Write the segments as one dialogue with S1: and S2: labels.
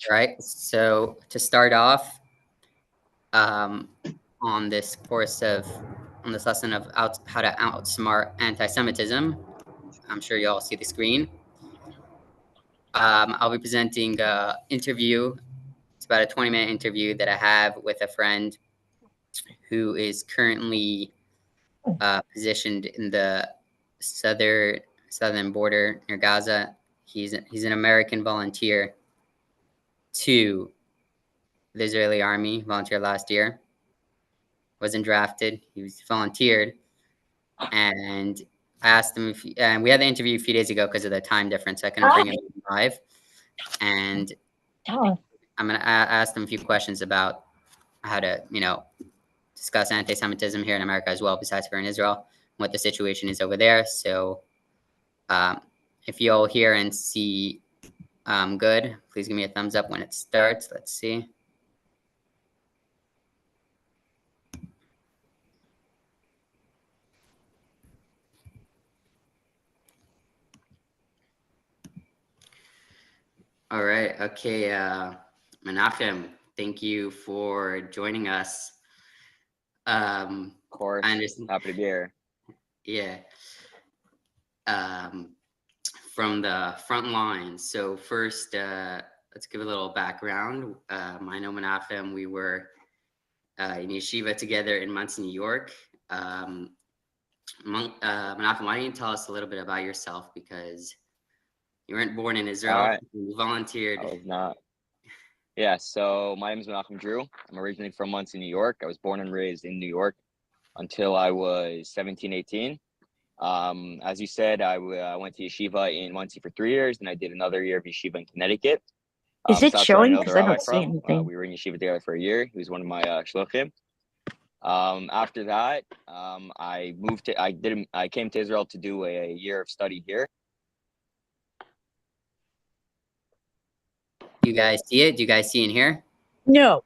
S1: All right. So to start off, um, on this course of on this lesson of how to outsmart anti-Semitism, I'm sure you all see the screen. I'll be presenting an interview. It's about a 20-minute interview that I have with a friend who is currently positioned in the southern border near Gaza. He's an American volunteer to the Israeli army, volunteered last year, wasn't drafted. He was volunteered, and I asked him if and we had the interview a few days ago because of the time difference. I couldn't bring him live, and I'm gonna ask him a few questions about how to, discuss anti-Semitism here in America as well, besides here in Israel, what the situation is over there. So, if you all hear and see good, please give me a thumbs up when it starts. Let's see. All right. Okay. Menachem, thank you for joining us.
S2: Of course.
S1: I understand.
S2: Happy to be here.
S1: Yeah. From the front lines. So first, let's give a little background. I know Menachem. We were in yeshiva together in Muncie, New York. Menachem, why don't you tell us a little bit about yourself, because you weren't born in Israel. You volunteered.
S2: I was not. Yeah, so my name is Menachem Drew. I'm originally from Muncie, New York. I was born and raised in New York until I was 17, 18. As you said, I went to yeshiva in Muncie for 3 years, and I did another year of yeshiva in Connecticut.
S3: Is it showing? Because I don't
S2: see
S3: anything.
S2: We were in yeshiva together for a year. He was one of my shluchim. After that, I came to Israel to do a year of study here.
S1: Do you guys see it? Do you guys see in here?
S3: No,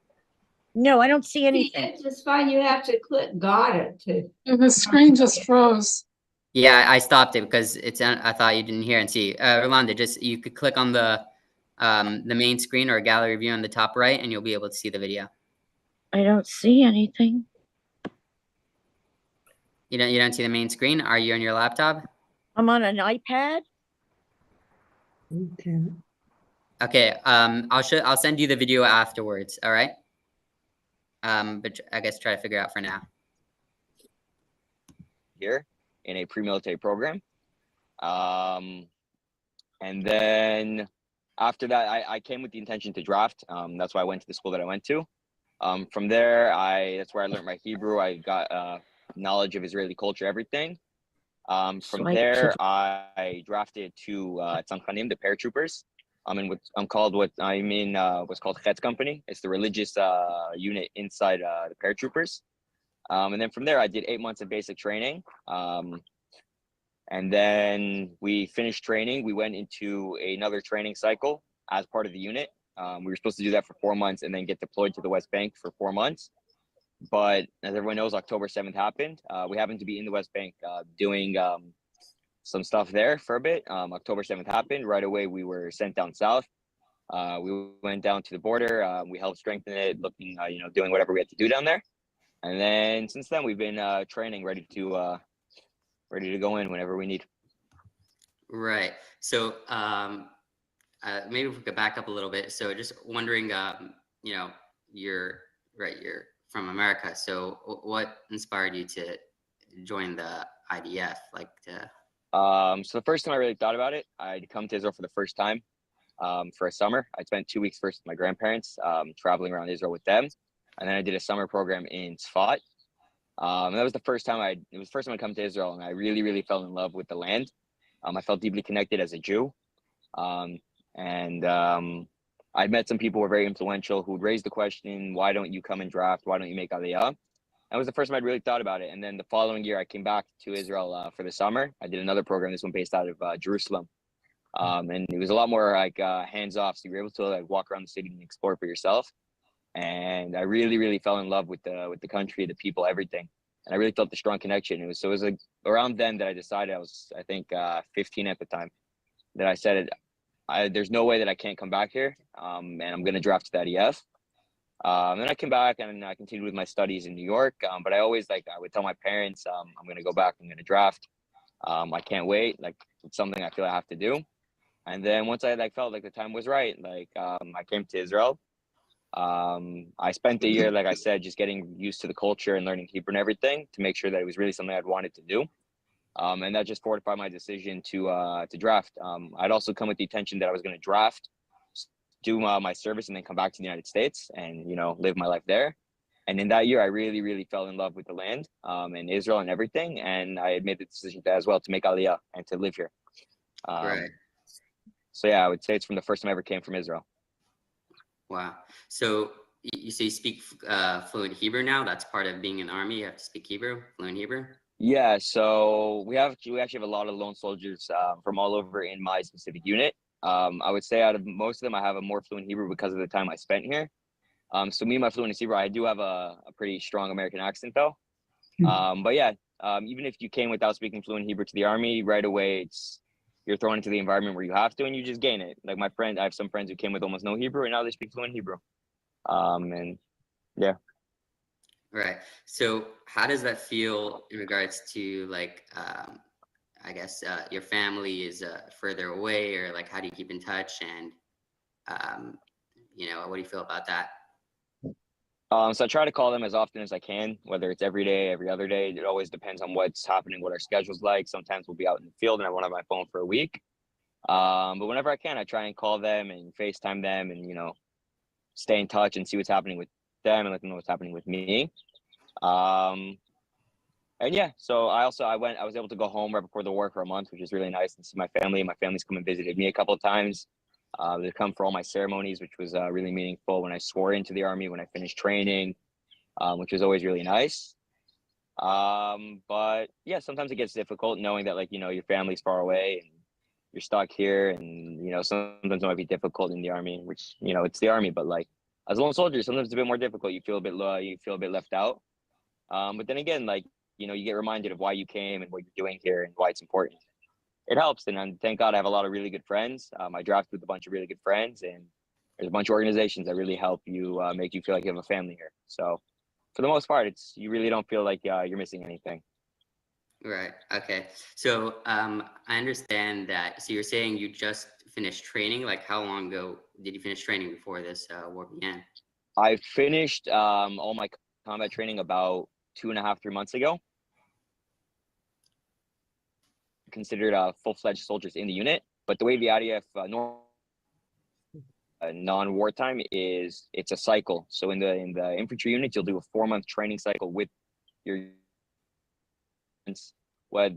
S3: I don't see anything.
S4: It's just fine. You have to click got it to.
S5: The screen just froze.
S1: Yeah, I stopped it because I thought you didn't hear and see. Rolanda, you could click on the main screen or gallery view on the top right, and you'll be able to see the video.
S3: I don't see anything.
S1: You don't see the main screen? Are you on your laptop?
S3: I'm on an iPad.
S1: Okay. I'll send you the video afterwards. All right. But I guess try to figure out for now.
S2: Here in a pre-military program, and then after that, I came with the intention to draft. That's why I went to the school that I went to. From there, that's where I learned my Hebrew. I got knowledge of Israeli culture, everything. From there, I drafted to Tzanchanim, the paratroopers. What's called Chetz Company. It's the religious unit inside the paratroopers. And then from there, I did 8 months of basic training. And then we finished training. We went into another training cycle as part of the unit. We were supposed to do that for 4 months and then get deployed to the West Bank for 4 months. But as everyone knows, October 7th happened. We happened to be in the West Bank doing some stuff there for a bit. October 7th happened. Right away, we were sent down south. We went down to the border. We helped strengthen it, looking, doing whatever we had to do down there. And then since then, we've been training, ready to go in whenever we need.
S1: Right. So maybe if we could back up a little bit. So just wondering, you're from America. So what inspired you to join the IDF?
S2: So the first time I really thought about it, I'd come to Israel for the first time for a summer. I spent 2 weeks first with my grandparents, traveling around Israel with them. And then I did a summer program in Tzfat. And that was the first time I'd come to Israel, and I really, really fell in love with the land. I felt deeply connected as a Jew. I'd met some people who were very influential who would raise the question, why don't you come and draft? Why don't you make Aliyah? That was the first time I'd really thought about it. And then the following year, I came back to Israel for the summer. I did another program, this one based out of Jerusalem. And it was a lot more hands-off. So you were able to walk around the city and explore for yourself. And I really, really fell in love with the country, the people, everything. And I really felt the strong connection. It was around then that I decided, I was, I think, 15 at the time, that I said, there's no way that I can't come back here. And I'm going to draft to that EF. Then I came back and I continued with my studies in New York. But I always I would tell my parents, I'm going to go back, I'm going to draft. I can't wait. Like, it's something I feel I have to do. And then once I felt like the time was right, I came to Israel. I spent the year, like I said, just getting used to the culture and learning Hebrew and everything to make sure that it was really something I'd wanted to do. And that just fortified my decision to draft. I'd also come with the intention that I was going to draft, do my service, and then come back to the United States and, live my life there. And in that year, I really, really fell in love with the land and Israel and everything. And I had made the decision as well to make Aliyah and to live here.
S1: Right.
S2: So yeah, I would say it's from the first time I ever came from Israel.
S1: Wow. So you say you speak fluent Hebrew now? That's part of being in the army. You have to speak Hebrew, fluent Hebrew?
S2: Yeah, so we actually have a lot of lone soldiers from all over in my specific unit. I would say out of most of them, I have a more fluent Hebrew because of the time I spent here. So me and my fluent Hebrew, I do have a pretty strong American accent though. But yeah, even if you came without speaking fluent Hebrew to the army, right away you're thrown into the environment where you have to, and you just gain it. Like I have some friends who came with almost no Hebrew, and now they speak fluent Hebrew. And yeah.
S1: Right. So how does that feel in regards to I guess your family is further away, or how do you keep in touch, and what do you feel about that?
S2: So I try to call them as often as I can, whether it's every day, every other day. It always depends on what's happening, what our schedule's like. Sometimes we'll be out in the field and I won't have my phone for a week. But whenever I can, I try and call them and FaceTime them and, stay in touch and see what's happening with them and let them know what's happening with me. And yeah, so I was able to go home right before the war for a month, which is really nice, and see my family. My family's come and visited me a couple of times. They come for all my ceremonies, which was really meaningful. When I swore into the army, when I finished training, which was always really nice. But yeah, sometimes it gets difficult knowing that your family's far away and you're stuck here, and sometimes it might be difficult in the army, which it's the army, but as a lone soldier, sometimes it's a bit more difficult. You feel a bit left out. But then again, you get reminded of why you came and what you're doing here and why it's important. It helps, and thank God I have a lot of really good friends. I drafted with a bunch of really good friends, and there's a bunch of organizations that really help you, make you feel like you have a family here. So for the most part, you really don't feel like you're missing anything.
S1: Right. Okay. So I understand that. So you're saying you just finished training. How long ago did you finish training before this war began?
S2: I finished all my combat training about 2.5, 3 months ago. Considered full-fledged soldiers in the unit, but the way the IDF non-wartime is, it's a cycle. So in the infantry unit, you'll do a 4-month training cycle with your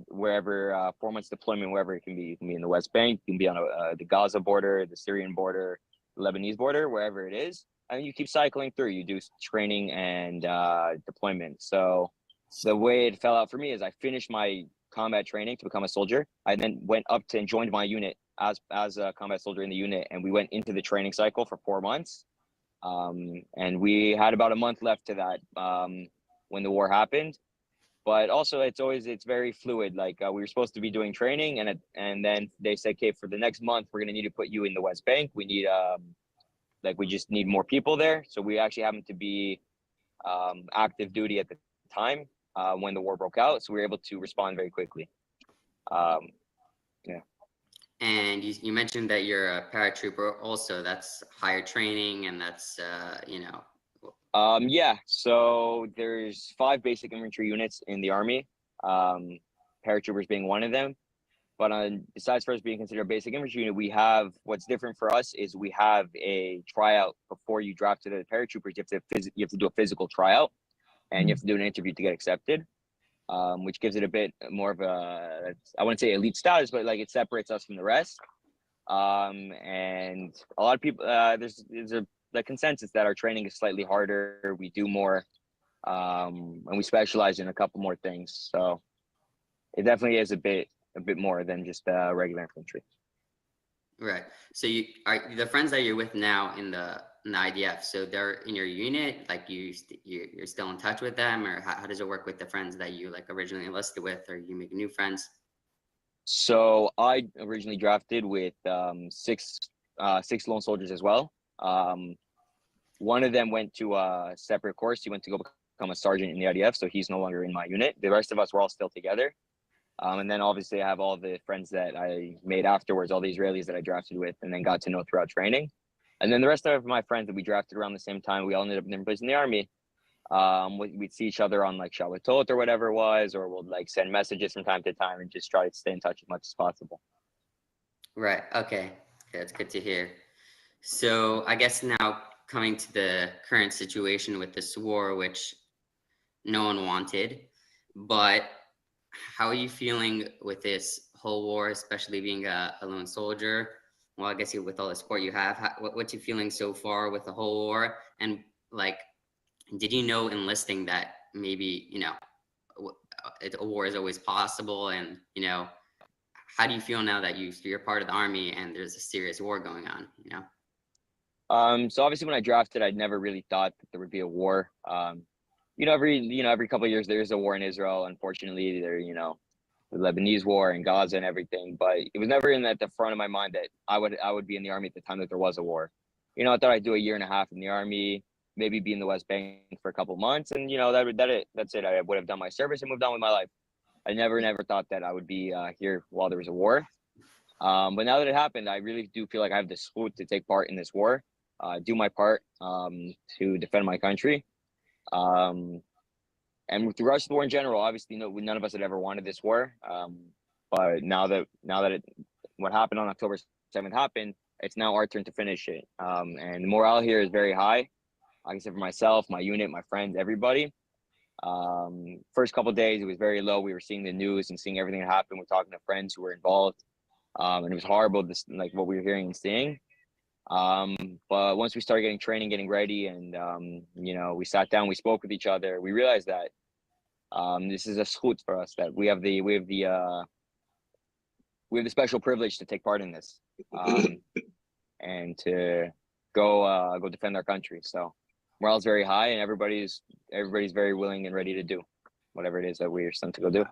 S2: wherever 4 months deployment, wherever it can be. You can be in the West Bank, you can be on the Gaza border, the Syrian border, the Lebanese border, wherever it is, and you keep cycling through. You do training and deployment. So the way it fell out for me is I finished my combat training to become a soldier. I then went up to and joined my unit as a combat soldier in the unit, and we went into the training cycle for 4 months. And we had about a month left to that when the war happened. But also, it's very fluid. We were supposed to be doing training, and then they said, okay, for the next month, we're gonna need to put you in the West Bank. We need we just need more people there. So we actually happened to be active duty at the time when the war broke out. So we were able to respond very quickly. Yeah.
S1: And you mentioned that you're a paratrooper also. That's higher training, and that's
S2: Yeah, so there's 5 basic infantry units in the army, paratroopers being one of them. But besides first being considered a basic infantry unit, we have, what's different for us is we have a tryout before you drop to the paratroopers. You have to do a physical tryout, and you have to do an interview to get accepted, which gives it a bit more of I wouldn't say elite status, but it separates us from the rest. And a lot of people, there's the consensus that our training is slightly harder. We do more, and we specialize in a couple more things. So it definitely is a bit more than just regular infantry.
S1: Right. So you are the friends that you're with now in the IDF. So they're in your unit. You're still in touch with them, or how does it work with the friends that you originally enlisted with, or you make new friends?
S2: So I originally drafted with six lone soldiers as well. One of them went to a separate course. He went to go become a sergeant in the IDF, so he's no longer in my unit. The rest of us were all still together. And then obviously I have all the friends that I made afterwards, all the Israelis that I drafted with and then got to know throughout training. And then the rest of my friends that we drafted around the same time, we all ended up in different places in the army. We'd see each other on like Shabbatot or whatever it was, or we'll like send messages from time to time and just try to stay in touch as much as possible.
S1: Right. Okay. That's good to hear. So I guess now coming to the current situation with this war, which no one wanted, but how are you feeling with this whole war, especially being a lone soldier? Well, I guess with all the support you have, what's you feeling so far with the whole war? And like, did you know enlisting that maybe, a war is always possible? And, how do you feel now that you're part of the army and there's a serious war going on,
S2: So obviously when I drafted, I'd never really thought that there would be a war. Every couple of years there is a war in Israel. Unfortunately, the Lebanese war and Gaza and everything, but it was never at the front of my mind that I would be in the army at the time that there was a war. I thought I'd do a year and a half in the army, maybe be in the West Bank for a couple of months, and that's it. I would have done my service and moved on with my life. I never thought that I would be here while there was a war. But now that it happened, I really do feel like I have the school to take part in this war, do my part to defend my country. And with regards to the war in general, obviously, none of us had ever wanted this war. But now that what happened on October 7th happened, it's now our turn to finish it. And the morale here is very high. Like I said, for myself, my unit, my friends, everybody. First couple of days, it was very low. We were seeing the news and seeing everything that happened. We're talking to friends who were involved. And it was horrible, like what we were hearing and seeing. But once we started getting training, getting ready, and we sat down, we spoke with each other, we realized that this is a schut for us, that we have the special privilege to take part in this, and to go defend our country. So morale's very high, and everybody's very willing and ready to do whatever it is that we're sent to go do.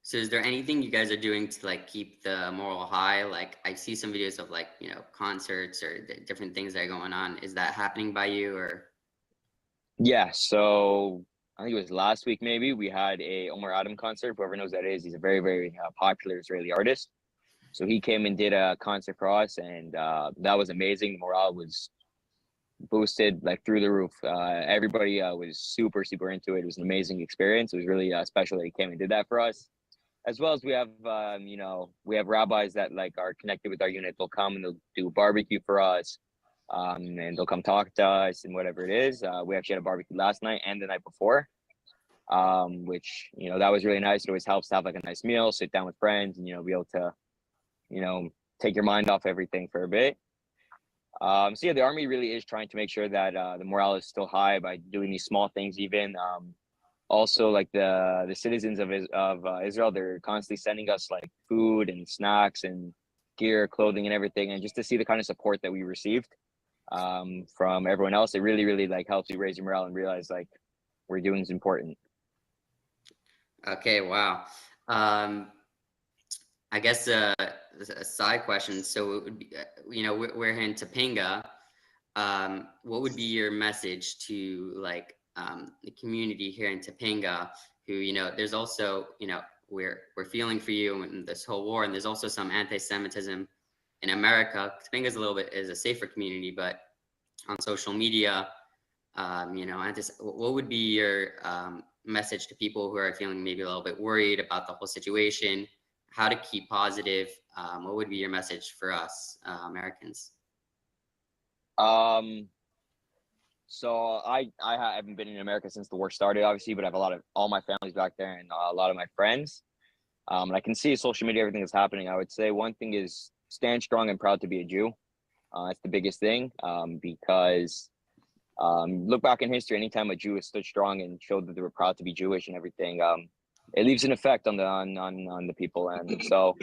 S1: So is there anything you guys are doing to like keep the moral high? Like I see some videos of like, concerts or different things that are going on. Is that happening by you or?
S2: Yeah. So I think it was last week, maybe we had a Omar Adam concert. Whoever knows that is, he's a very, very popular Israeli artist. So he came and did a concert for us, and that was amazing. The morale was boosted like through the roof. Everybody was super, super into it. It was an amazing experience. It was really special that he came and did that for us. As well as we have rabbis that like are connected with our unit. They'll come and they'll do barbecue for us, and they'll come talk to us and whatever it is. We actually had a barbecue last night and the night before, which that was really nice. It always helps to have like a nice meal, sit down with friends, and be able to take your mind off everything for a bit. So yeah, the army really is trying to make sure that the morale is still high by doing these small things even. Also, like the citizens of Israel, they're constantly sending us like food and snacks and gear, clothing, and everything. And just to see the kind of support that we received from everyone else, it really, really like helps you raise your morale and realize like we're doing is important.
S1: Okay, wow. I guess a side question. So it would be, we're here in Topanga. What would be your message to like the community here in Topanga, who there's also we're feeling for you in this whole war, and there's also some anti-Semitism in America. Topanga's is a safer community, but on social media, what would be your message to people who are feeling maybe a little bit worried about the whole situation? How to keep positive? What would be your message for us Americans?
S2: So I haven't been in America since the war started, obviously, but I have all my family's back there and a lot of my friends. And I can see social media, everything that's happening. I would say one thing is stand strong and proud to be a Jew. That's the biggest thing, because look back in history, anytime a Jew has stood strong and showed that they were proud to be Jewish and everything, it leaves an effect on the people. And so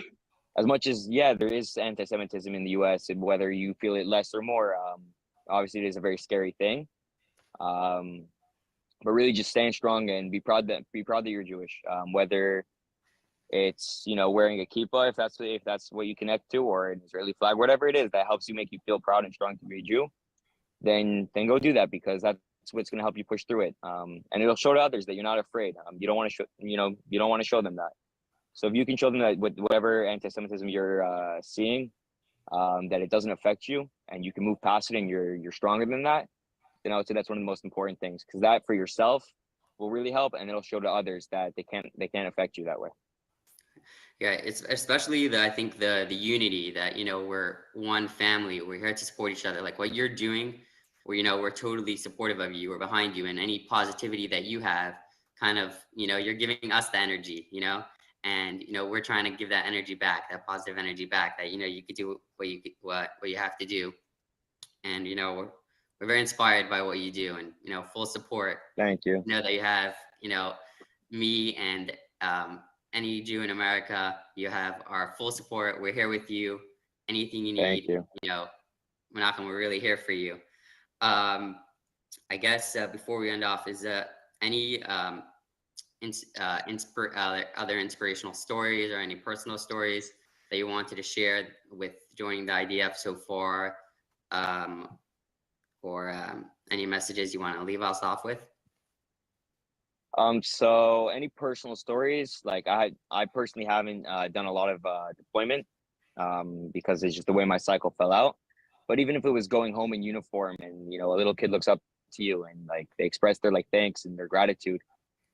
S2: as much as, yeah, there is anti-Semitism in the US, whether you feel it less or more, obviously it is a very scary thing. But really just stand strong and be proud that you're Jewish. Whether It's, wearing a kippah if that's what you connect to, or an Israeli flag, whatever it is that helps you make you feel proud and strong to be a Jew, then go do that, because that's what's going to help you push through it. And it'll show to others that you're not afraid. You don't want to show, you don't want to show them that. So if you can show them that with whatever anti-Semitism you're seeing, that it doesn't affect you and you can move past it and you're stronger than that, then I would say that's one of the most important things, because that for yourself will really help, and it'll show to others that they can't affect you that way.
S1: Yeah, it's especially I think the unity that, we're one family. We're here to support each other. Like what you're doing, we're totally supportive of you. We're behind you, and any positivity that you have, kind of, you're giving us the energy, and we're trying to give that energy back, that positive energy back. That you could do what you have to do, and we're very inspired by what you do, and full support.
S2: Thank you.
S1: Know that you have me and any Jew in America. You have our full support. We're here with you. Anything you need,
S2: Thank you.
S1: Menachem, we're really here for you. I guess before we end off, is any other inspirational stories or any personal stories that you wanted to share with joining the IDF so far, or any messages you want to leave us off with?
S2: So any personal stories, like I personally haven't done a lot of deployment, because it's just the way my cycle fell out. But even if it was going home in uniform and a little kid looks up to you and like they express their like thanks and their gratitude,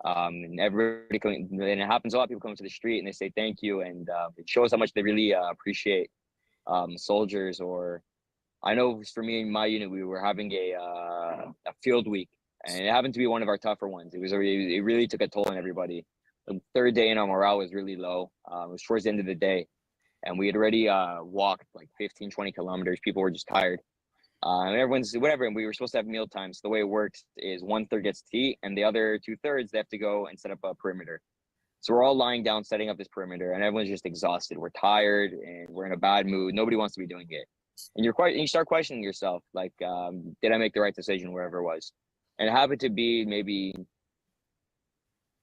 S2: and everybody and it happens a lot, people come to the street and they say thank you, and it shows how much they really appreciate soldiers. Or I know for me in my unit, we were having a field week, and it happened to be one of our tougher ones. It really took a toll on everybody. The third day in, our morale was really low. It was towards the end of the day, and we had already walked like 15, 20 kilometers. People were just tired. And everyone's whatever, and we were supposed to have meal times. So the way it works is 1/3 gets to eat, and the other 2/3 they have to go and set up a perimeter. So we're all lying down, setting up this perimeter, and everyone's just exhausted. We're tired, and we're in a bad mood. Nobody wants to be doing it, and you start questioning yourself, like, did I make the right decision wherever it was? And it happened to be maybe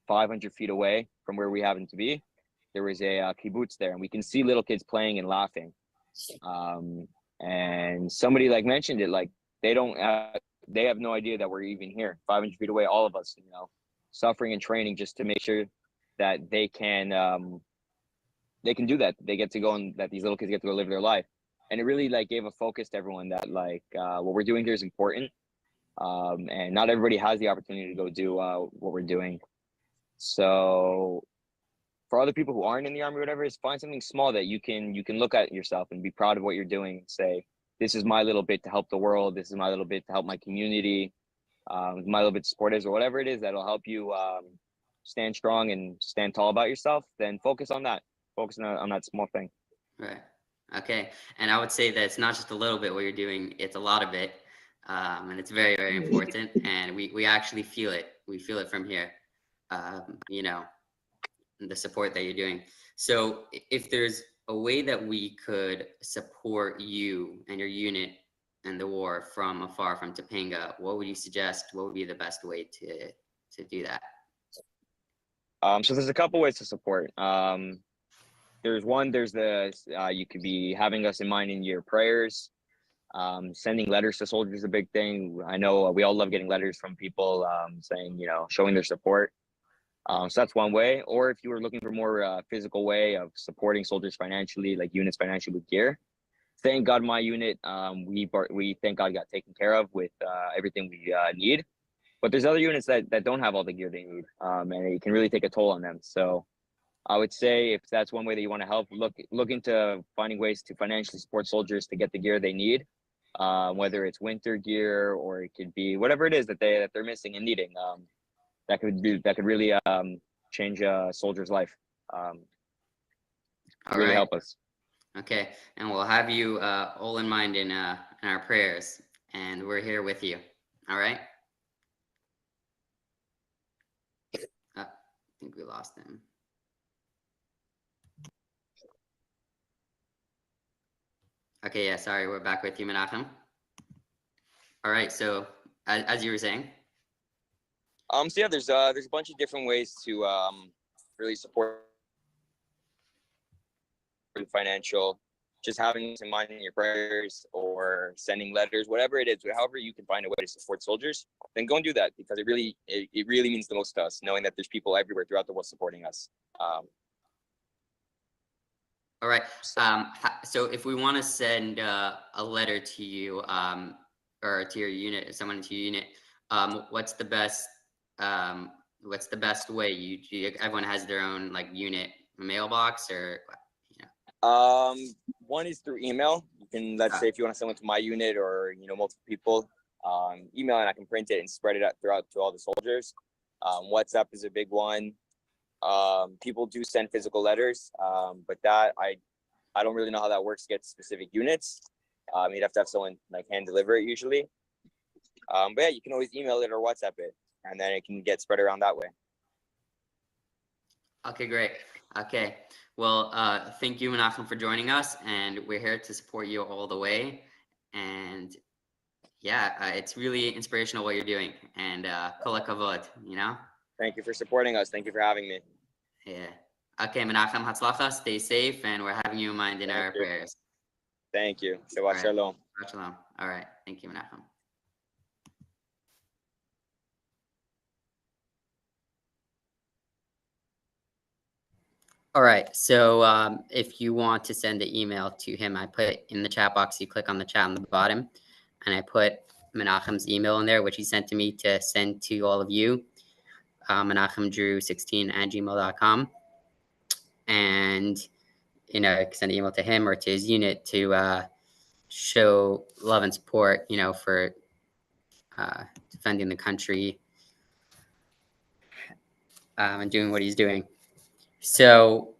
S2: 500 feet away from where we happened to be. There was a kibbutz there, and we can see little kids playing and laughing. And somebody like mentioned it, like they have no idea that we're even here, 500 feet away, all of us, suffering and training just to make sure that they can do that. They get to go, and that these little kids get to go live their life. And it really like gave a focus to everyone that like what we're doing here is important. And not everybody has the opportunity to go do what we're doing. So for other people who aren't in the army or whatever, is find something small that you can look at yourself and be proud of what you're doing and say, this is my little bit to help the world. This is my little bit to help my community. My little bit to support Israel, whatever it is that'll help you stand strong and stand tall about yourself. Then focus on that. Focus on that small thing.
S1: Right. Okay. And I would say that it's not just a little bit what you're doing, it's a lot of it. And it's very, very important. And we actually feel it. We feel it from here, the support that you're doing. So if there's a way that we could support you and your unit and the war from afar, from Topanga, what would you suggest? What would be the best way to do that?
S2: So there's a couple ways to support. There's the you could be having us in mind in your prayers. Sending letters to soldiers is a big thing. I know we all love getting letters from people saying, showing their support. So that's one way. Or if you were looking for more physical way of supporting soldiers financially, like units financially with gear, thank God my unit, we thank God got taken care of with everything we need. But there's other units that don't have all the gear they need, and it can really take a toll on them. So I would say if that's one way that you want to help, look into finding ways to financially support soldiers to get the gear they need, whether it's winter gear or it could be whatever it is that they're missing and needing. That could really change a soldier's life. Really help us.
S1: Okay, and we'll have you all in mind in our prayers, and we're here with you. All right. I think we lost him. Okay, yeah, sorry, we're back with you, Menachem. All right, so as you were saying.
S2: So yeah, there's a bunch of different ways to really support financial, just having us in mind in your prayers or sending letters, whatever it is, however you can find a way to support soldiers, then go and do that, because it really means the most to us, knowing that there's people everywhere throughout the world supporting us.
S1: All right. So if we want to send a letter to you or to your unit, someone to your unit, what's the best way? Everyone has their own like unit mailbox, or
S2: one is through email. You can, let's say if you want to send one to my unit or multiple people, email, and I can print it and spread it out throughout to all the soldiers. WhatsApp is a big one. People do send physical letters, but that I don't really know how that works to get specific units. You'd have to have someone like hand deliver it usually. But yeah, you can always email it or WhatsApp it, and then it can get spread around that way.
S1: Okay, great. Okay, well, thank you, Menachem, for joining us, and we're here to support you all the way. And yeah, it's really inspirational what you're doing, and kol hakavod,
S2: Thank you for supporting us. Thank you for having me.
S1: Yeah. Okay, Menachem, hatzlacha, stay safe, and we're having you in mind in our prayers.
S2: Thank you. Shabbat shalom.
S1: Shabbat shalom. All right. Thank you, Menachem. All right. So if you want to send an email to him, I put in the chat box. You click on the chat on the bottom, and I put Menachem's email in there, which he sent to me to send to all of you. menachemdrew16@gmail.com, and send an email to him or to his unit to show love and support, for defending the country and doing what he's doing. So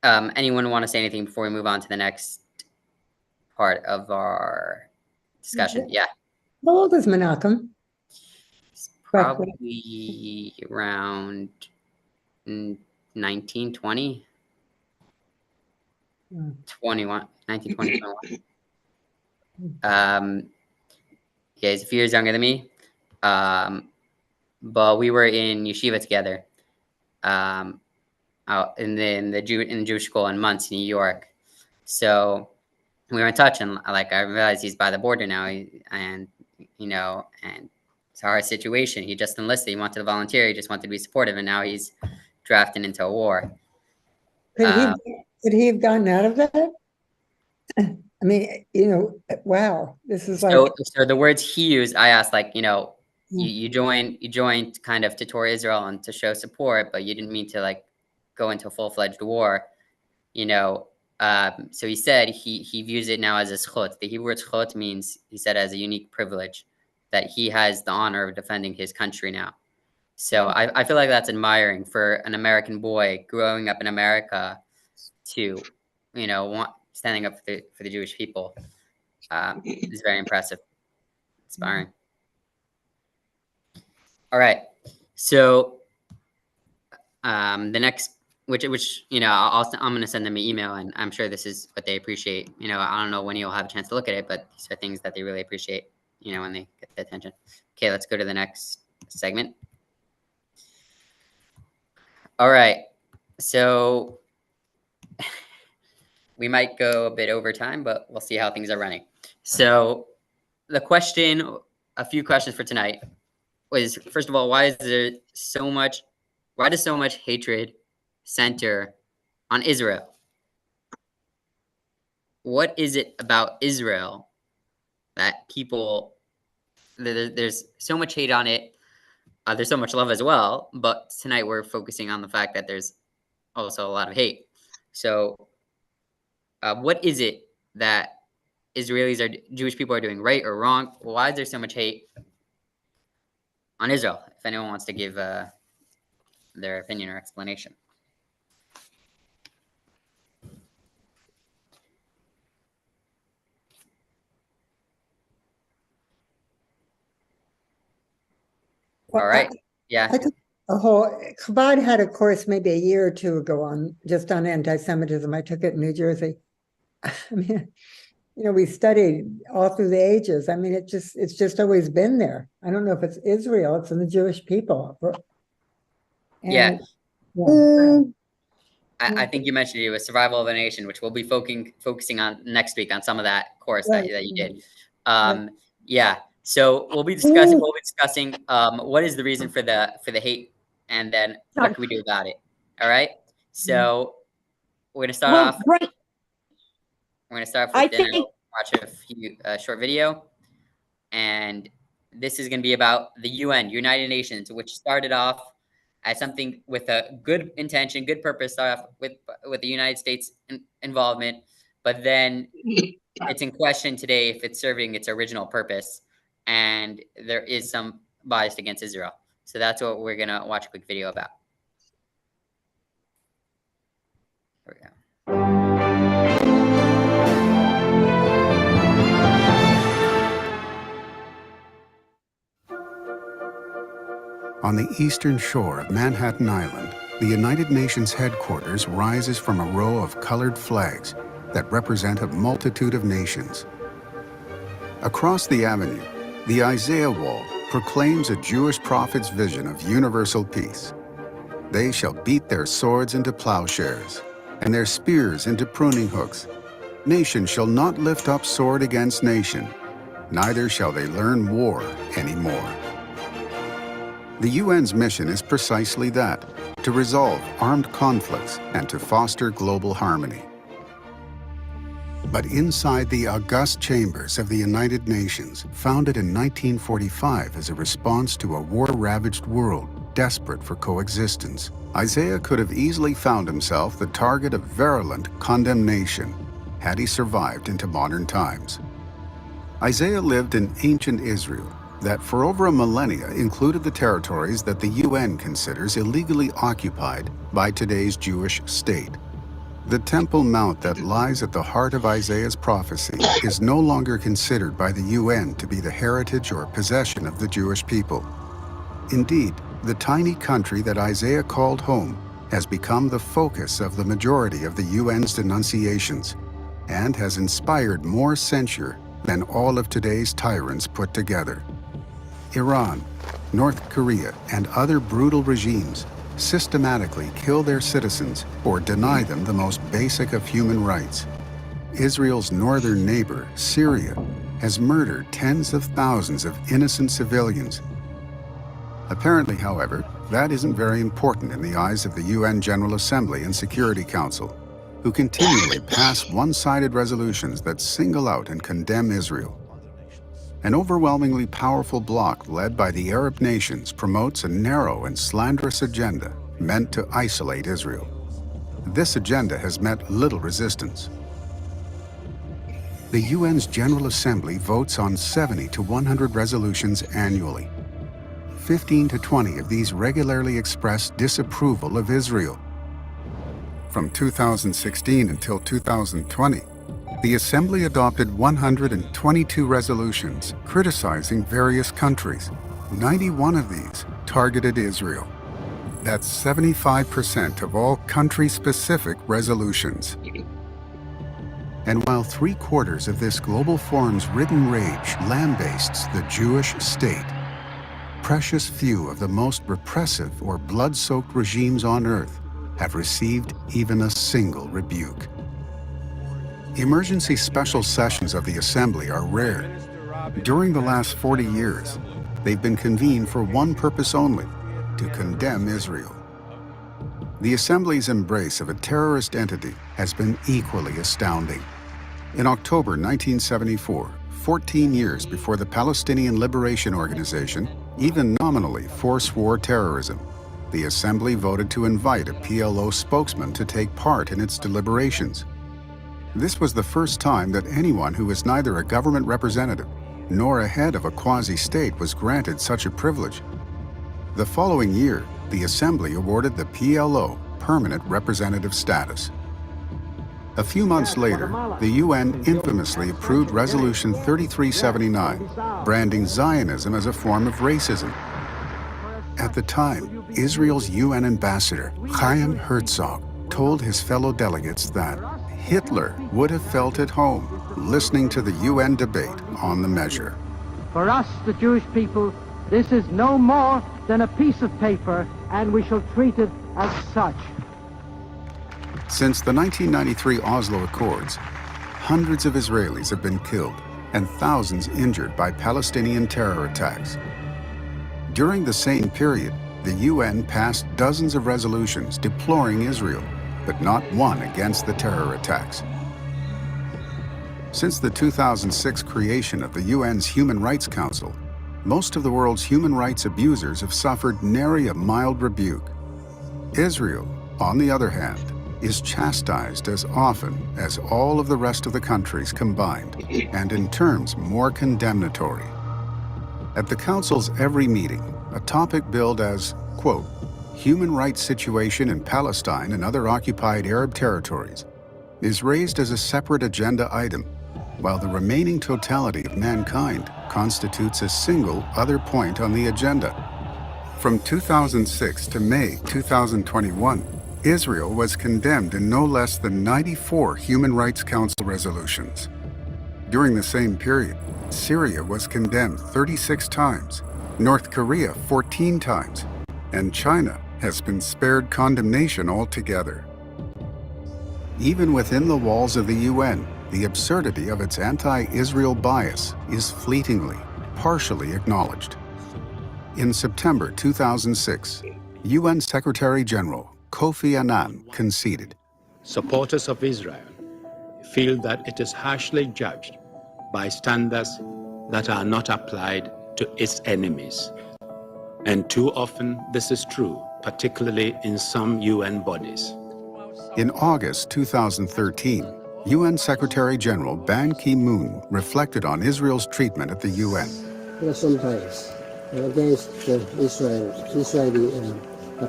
S1: anyone want to say anything before we move on to the next part of our discussion? Yeah.
S6: How old is Menachem?
S1: Probably around 19, 20. 21, 19, 20, 21. Yeah, he's a few years younger than me. But we were in yeshiva together. Out in the Jewish school in Monsey, New York. So we were in touch, and I realized he's by the border now, and it's a hard situation. He just enlisted. He wanted to volunteer. He just wanted to be supportive, and now he's drafted into a war.
S6: Could he have gotten out of that? I mean, wow, this is like.
S1: So the words he used, I asked, you joined kind of to tour Israel and to show support, but you didn't mean to go into a full-fledged war, so he said he views it now as a zchut. The Hebrew word zchut means, he said, as a unique privilege, that he has the honor of defending his country now. So I feel like that's admiring for an American boy growing up in America to, standing up for the Jewish people. Is very impressive, inspiring. All right, so the next, which I'm going to send them an email, and I'm sure this is what they appreciate. I don't know when you'll have a chance to look at it, but these are things that they really appreciate, when they get the attention. Okay, let's go to the next segment. All right, so we might go a bit over time, but we'll see how things are running. So a few questions for tonight was, first of all, why does so much hatred center on Israel? What is it about Israel that there's so much hate on it? There's so much love as well, but tonight we're focusing on the fact that there's also a lot of hate. So what is it that Jewish people are doing right or wrong? Why is there so much hate on Israel? If anyone wants to give their opinion or explanation.
S6: Well,
S1: all right. Yeah.
S6: I took Chabad had a course maybe a year or two ago on anti-Semitism. I took it in New Jersey. I mean, we studied all through the ages. I mean, it's just always been there. I don't know if it's Israel, it's in the Jewish people. And,
S1: yeah. I think you mentioned it was survival of a nation, which we'll be focusing on next week on some of that course
S6: Right.
S1: that you did.
S6: Right.
S1: Yeah. So we'll be discussing what is the reason for the hate, and then what can we do about it. All right. So we're gonna start off.
S3: Right.
S1: We're gonna start off
S3: I
S1: with dinner.
S3: think
S1: Watch a short video, and this is gonna be about the UN, United Nations, which started off as something with a good intention, good purpose, start off with the United States involvement, but then it's in question today if it's serving its original purpose, and there is some bias against Israel. So that's what we're gonna watch a quick video about. Here we go.
S7: On the eastern shore of Manhattan Island, the United Nations headquarters rises from a row of colored flags that represent a multitude of nations. Across the avenue, the Isaiah Wall proclaims a Jewish prophet's vision of universal peace. They shall beat their swords into plowshares, and their spears into pruning hooks. Nation shall not lift up sword against nation, neither shall they learn war anymore. The UN's mission is precisely that, to resolve armed conflicts and to foster global harmony. But inside the august chambers of the United Nations, founded in 1945 as a response to a war-ravaged world desperate for coexistence, Isaiah could have easily found himself the target of virulent condemnation had he survived into modern times. Isaiah lived in ancient Israel, that for over a millennia included the territories that the UN considers illegally occupied by today's Jewish state. The Temple Mount that lies at the heart of Isaiah's prophecy is no longer considered by the UN to be the heritage or possession of the Jewish people. Indeed, the tiny country that Isaiah called home has become the focus of the majority of the UN's denunciations and has inspired more censure than all of today's tyrants put together. Iran, North Korea, and other brutal regimes systematically kill their citizens or deny them the most basic of human rights. Israel's northern neighbor, Syria, has murdered tens of thousands of innocent civilians. Apparently, however, that isn't very important in the eyes of the UN General Assembly and Security Council, who continually pass one-sided resolutions that single out and condemn Israel. An overwhelmingly powerful bloc led by the Arab nations promotes a narrow and slanderous agenda meant to isolate Israel. This agenda has met little resistance. The UN's General Assembly votes on 70 to 100 resolutions annually. 15 to 20 of these regularly express disapproval of Israel. From 2016 until 2020, the Assembly adopted 122 resolutions criticizing various countries. 91 of these targeted Israel. That's 75% of all country-specific resolutions. And while 3/4 of this global forum's written rage lambastes the Jewish state, precious few of the most repressive or blood-soaked regimes on earth have received even a single rebuke. Emergency special sessions of the Assembly are rare. During the last 40 years, they've been convened for one purpose only: to condemn Israel. The Assembly's embrace of a terrorist entity has been equally astounding. In October 1974, 14 years before the Palestinian Liberation Organization even nominally forswore terrorism, the Assembly voted to invite a PLO spokesman to take part in its deliberations. This was the first time that anyone who was neither a government representative nor a head of a quasi-state was granted such a privilege. The following year, the Assembly awarded the PLO permanent representative status. A few months later, the UN infamously approved Resolution 3379, branding Zionism as a form of racism. At the time, Israel's UN ambassador, Chaim Herzog, told his fellow delegates that Hitler would have felt at home listening to the UN debate on the measure.
S8: For us, the Jewish people, this is no more than a piece of paper, and we shall treat it as such.
S7: Since the 1993 Oslo Accords, hundreds of Israelis have been killed and thousands injured by Palestinian terror attacks. During the same period, the UN passed dozens of resolutions deploring Israel, but not one against the terror attacks. Since the 2006 creation of the UN's Human Rights Council, most of the world's human rights abusers have suffered nary a mild rebuke. Israel, on the other hand, is chastised as often as all of the rest of the countries combined, and in terms more condemnatory. At the Council's every meeting, a topic billed as, quote, human rights situation in Palestine and other occupied Arab territories is raised as a separate agenda item, while the remaining totality of mankind constitutes a single other point on the agenda. From 2006 to May 2021, Israel was condemned in no less than 94 Human Rights Council resolutions. During the same period, Syria was condemned 36 times, North Korea 14 times, and China has been spared condemnation altogether. Even within the walls of the UN, the absurdity of its anti-Israel bias is fleetingly, partially acknowledged. In September 2006, UN Secretary General Kofi Annan conceded.
S9: Supporters of Israel feel that it is harshly judged by standards that are not applied to its enemies. And too often this is true, particularly in some UN bodies.
S7: In August 2013, UN Secretary General Ban Ki-moon reflected on Israel's treatment at the UN.
S10: There are some bias against Israeli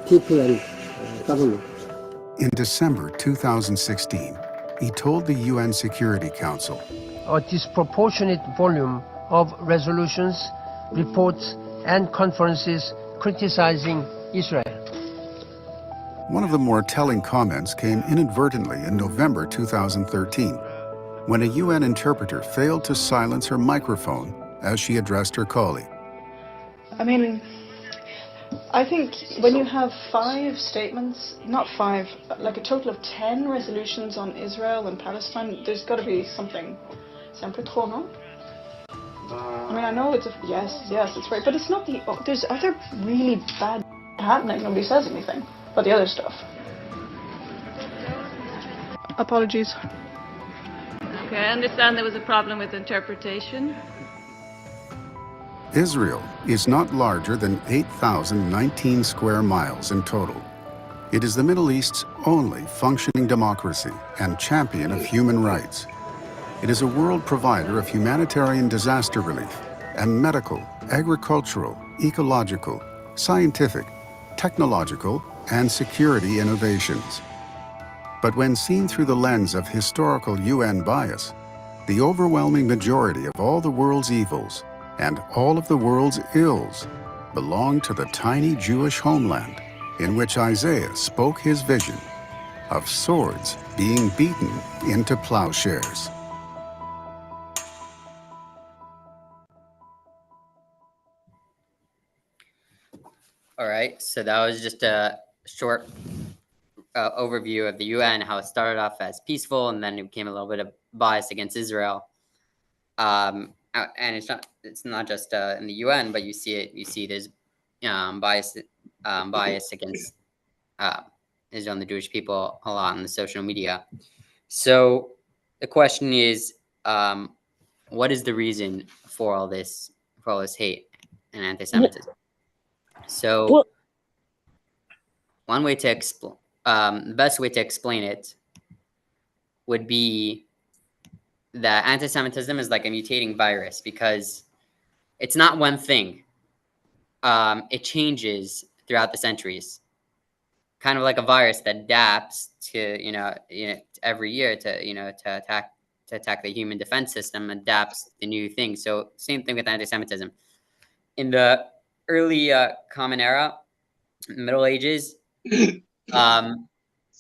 S10: people and government.
S7: In December 2016, he told the UN Security Council,
S8: A disproportionate volume of resolutions, reports, and conferences criticizing Israel.
S7: One of the more telling comments came inadvertently in November 2013, when a UN interpreter failed to silence her microphone as she addressed her colleague.
S11: I mean, I think when you have 5 statements, not 5, like a total of 10 resolutions on Israel and Palestine, there's got to be something. C'est un peu trop, no? I mean, I know it's yes, it's right, but it's not the. There's other really bad happening. Nobody says anything about the other stuff. Apologies.
S12: Okay, I understand there was a problem with interpretation.
S7: Israel is not larger than 8,019 square miles in total. It is the Middle East's only functioning democracy and champion of human rights. It is a world provider of humanitarian disaster relief and medical, agricultural, ecological, scientific, technological, and security innovations. But when seen through the lens of historical UN bias, the overwhelming majority of all the world's evils and all of the world's ills belong to the tiny Jewish homeland in which Isaiah spoke his vision of swords being beaten into plowshares.
S1: All right, so that was just a short overview of the UN, how it started off as peaceful and then it became a little bit of bias against Israel. And it's not just in the UN, but you see there's bias against Israel and the Jewish people a lot on the social media. So the question is, what is the reason for all this hate and anti-Semitism? So one way to explain, the best way to explain it would be that anti-Semitism is like a mutating virus because it's not one thing. It changes throughout the centuries, kind of like a virus that adapts to every year to attack the human defense system, adapts to new things. So same thing with anti-Semitism. In the early Common Era, Middle Ages,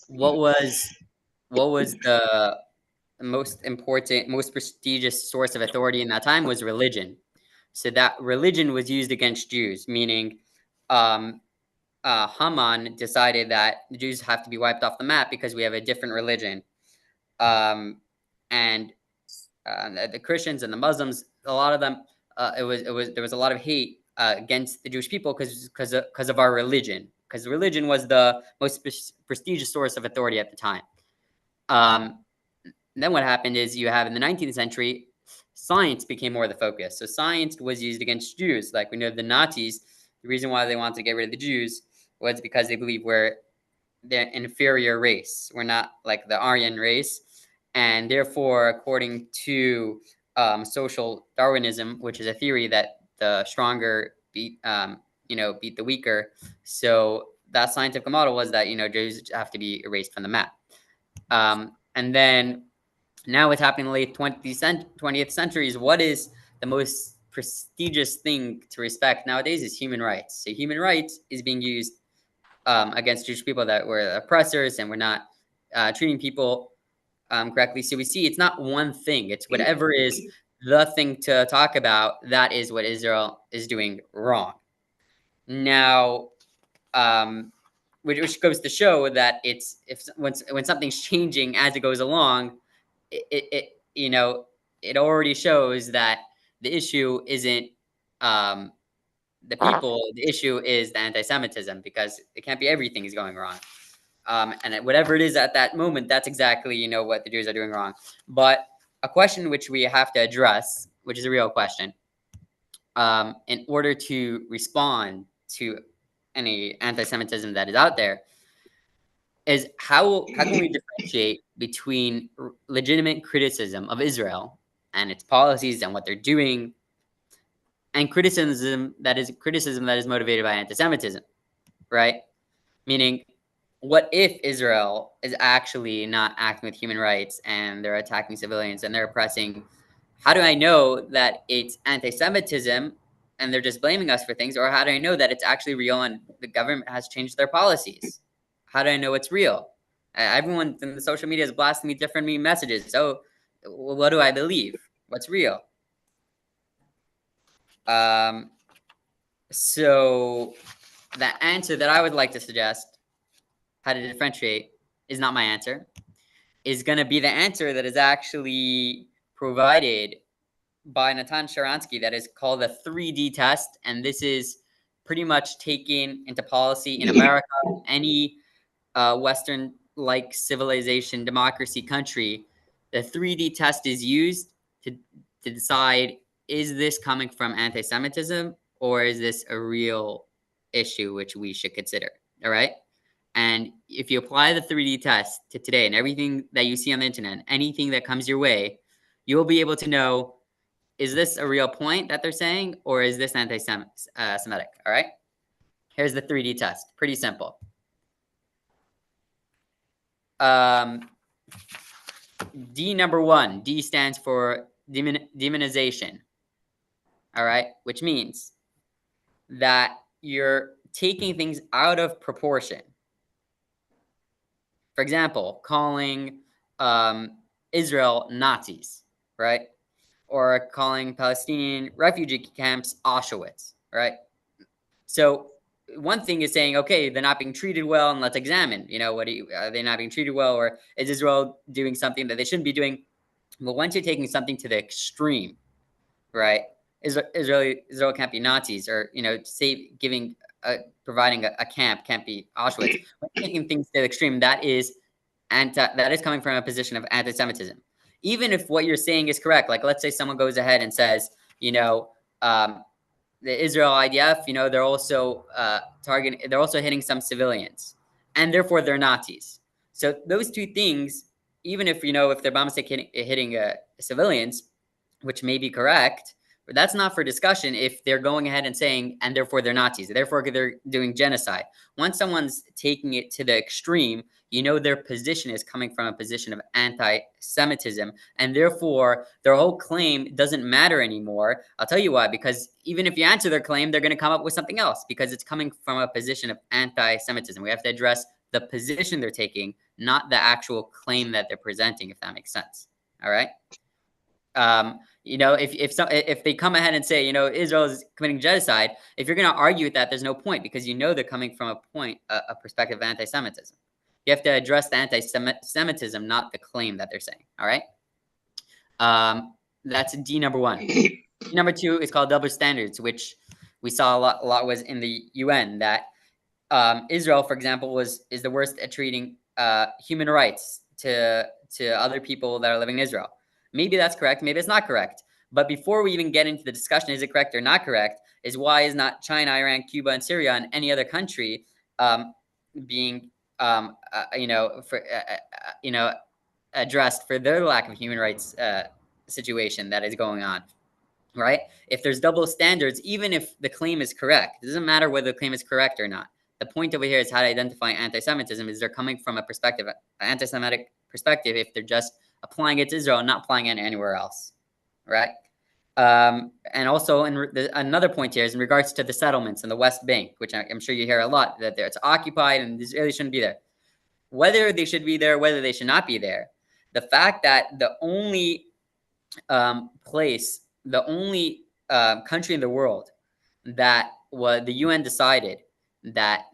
S1: what was the most important, most prestigious source of authority in that time was religion. So that religion was used against Jews, meaning Haman decided that the Jews have to be wiped off the map because we have a different religion. And the Christians and the Muslims, a lot of them, there was a lot of hate against the Jewish people because of our religion, because religion was the most prestigious source of authority at the time. Then what happened is you have in the 19th century, science became more the focus. So science was used against Jews. Like we know the Nazis, the reason why they wanted to get rid of the Jews was because they believe we're the inferior race. We're not like the Aryan race. And therefore, according to social Darwinism, which is a theory that the stronger beat the weaker. So that scientific model was that, Jews have to be erased from the map. And then now what's happening in the late 20th century is what is the most prestigious thing to respect nowadays is human rights. So human rights is being used against Jewish people that were oppressors and we're not treating people correctly. So we see it's not one thing. It's whatever is the thing to talk about. That is what Israel is doing wrong. Now, which goes to show that when something's changing as it goes along, it already shows that the issue isn't the people. The issue is the anti-Semitism, because it can't be everything is going wrong. And whatever it is at that moment, that's exactly, what the Jews are doing wrong. But a question which we have to address, which is a real question, in order to respond to any anti-Semitism that is out there, is how can we differentiate between legitimate criticism of Israel and its policies and what they're doing, and criticism that is motivated by anti-Semitism, right? Meaning, what if Israel is actually not acting with human rights and they're attacking civilians and they're oppressing? How do I know that it's anti-Semitism and they're just blaming us for things? Or how do I know that it's actually real and the government has changed their policies? How do I know it's real? Everyone in the social media is blasting me different messages. So what do I believe? What's real? So the answer that I would like to suggest, how to differentiate, is not my answer. Is going to be the answer that is actually provided by Natan Sharansky, that is called the 3D test. And this is pretty much taken into policy in America, any Western-like civilization, democracy country. The 3D test is used to decide, is this coming from anti-Semitism or is this a real issue which we should consider? All right. And if you apply the 3D test to today and everything that you see on the internet, anything that comes your way, you'll be able to know, is this a real point that they're saying, or is this anti-Semitic? All right. Here's the 3D test. Pretty simple. D number 1. D stands for demonization. All right. Which means that you're taking things out of proportion. For example, calling Israel Nazis, right? Or calling Palestinian refugee camps Auschwitz, right? So one thing is saying, okay, they're not being treated well, and let's examine, are they not being treated well, or is Israel doing something that they shouldn't be doing? But once you're taking something to the extreme, right? Israel can't be Nazis, or providing a camp can't be Auschwitz. Taking things to the extreme, that is coming from a position of anti-Semitism. Even if what you're saying is correct, like let's say someone goes ahead and says, the Israel IDF, they're also they're also hitting some civilians, and therefore they're Nazis. So those two things, even if if they're bombs hitting civilians, which may be correct, but that's not for discussion if they're going ahead and saying, and therefore they're Nazis, therefore they're doing genocide. Once someone's taking it to the extreme, their position is coming from a position of anti-Semitism, and therefore their whole claim doesn't matter anymore. I'll tell you why, because even if you answer their claim, they're going to come up with something else, because it's coming from a position of anti-Semitism. We have to address the position they're taking, not the actual claim that they're presenting, if that makes sense. All right? If they come ahead and say, Israel is committing genocide, if you're going to argue with that, there's no point, because they're coming from a perspective of anti-Semitism. You have to address the anti-Semitism, not the claim that they're saying. All right. That's D number one. D number two is called double standards, which we saw a lot was in the UN, that Israel, for example, is the worst at treating human rights to other people that are living in Israel. Maybe that's correct. Maybe it's not correct. But before we even get into the discussion, is it correct or not correct, is why is not China, Iran, Cuba, and Syria, and any other country being, addressed for their lack of human rights situation that is going on, right? If there's double standards, even if the claim is correct, it doesn't matter whether the claim is correct or not. The point over here is how to identify anti-Semitism. Is they're coming from a perspective, an anti-Semitic perspective, if they're just applying it to Israel and not applying it anywhere else, right? And also, another point here is in regards to the settlements in the West Bank, which I'm sure you hear a lot, that it's occupied and the Israelis shouldn't be there. Whether they should be there, whether they should not be there, the fact that the only country in the world that the UN decided that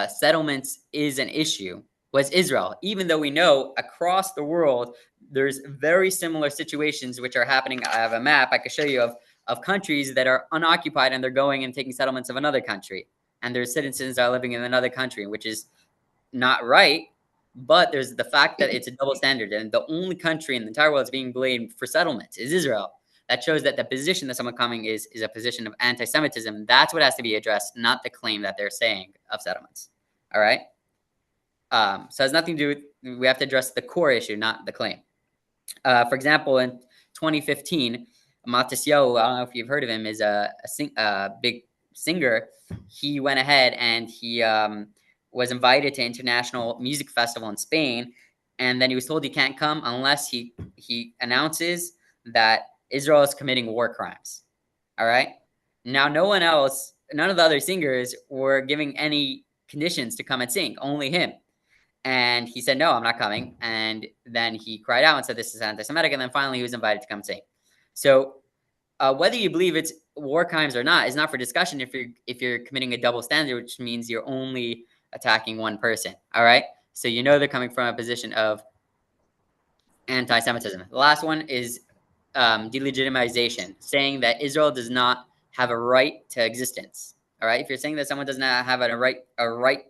S1: settlements is an issue was Israel, even though we know across the world there's very similar situations which are happening. I have a map I could show you of countries that are unoccupied and they're going and taking settlements of another country, and their citizens are living in another country, which is not right. But there's the fact that it's a double standard, and the only country in the entire world that's being blamed for settlements is Israel. That shows that the position that someone coming is a position of anti-Semitism. That's what has to be addressed, not the claim that they're saying of settlements. All right. So it has nothing to do with, we have to address the core issue, not the claim. For example, in 2015, Matisyahu, I don't know if you've heard of him, is a big singer. He went ahead and he was invited to international music festival in Spain, and then he was told he can't come unless he announces that Israel is committing war crimes. All right. Now, none of the other singers were giving any conditions to come and sing, only him. And he said, no, I'm not coming. And then he cried out and said, this is anti-Semitic. And then finally he was invited to come sing. So whether you believe it's war crimes or not is not for discussion if you're committing a double standard, which means you're only attacking one person. All right. So they're coming from a position of anti-Semitism. The last one is delegitimization, saying that Israel does not have a right to existence. All right. If you're saying that someone does not have a right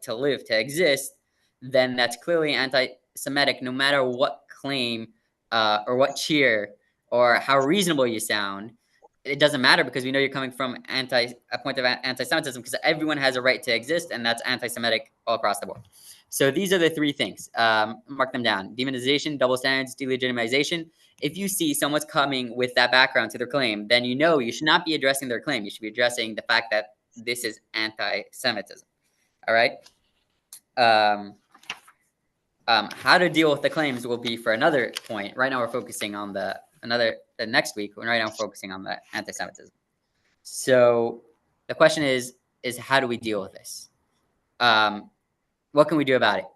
S1: to live, to exist, then that's clearly anti-Semitic, no matter what claim or what cheer or how reasonable you sound. It doesn't matter, because we know you're coming from a point of anti-Semitism, because everyone has a right to exist, and that's anti-Semitic all across the board. So these are the three things. Mark them down: demonization, double standards, delegitimization. If you see someone's coming with that background to their claim, then you should not be addressing their claim. You should be addressing the fact that this is anti-Semitism. All right. How to deal with the claims will be for another point. Right now we're focusing on the next week. Right now we're focusing on the anti-Semitism. So the question is how do we deal with this? What can we do about it?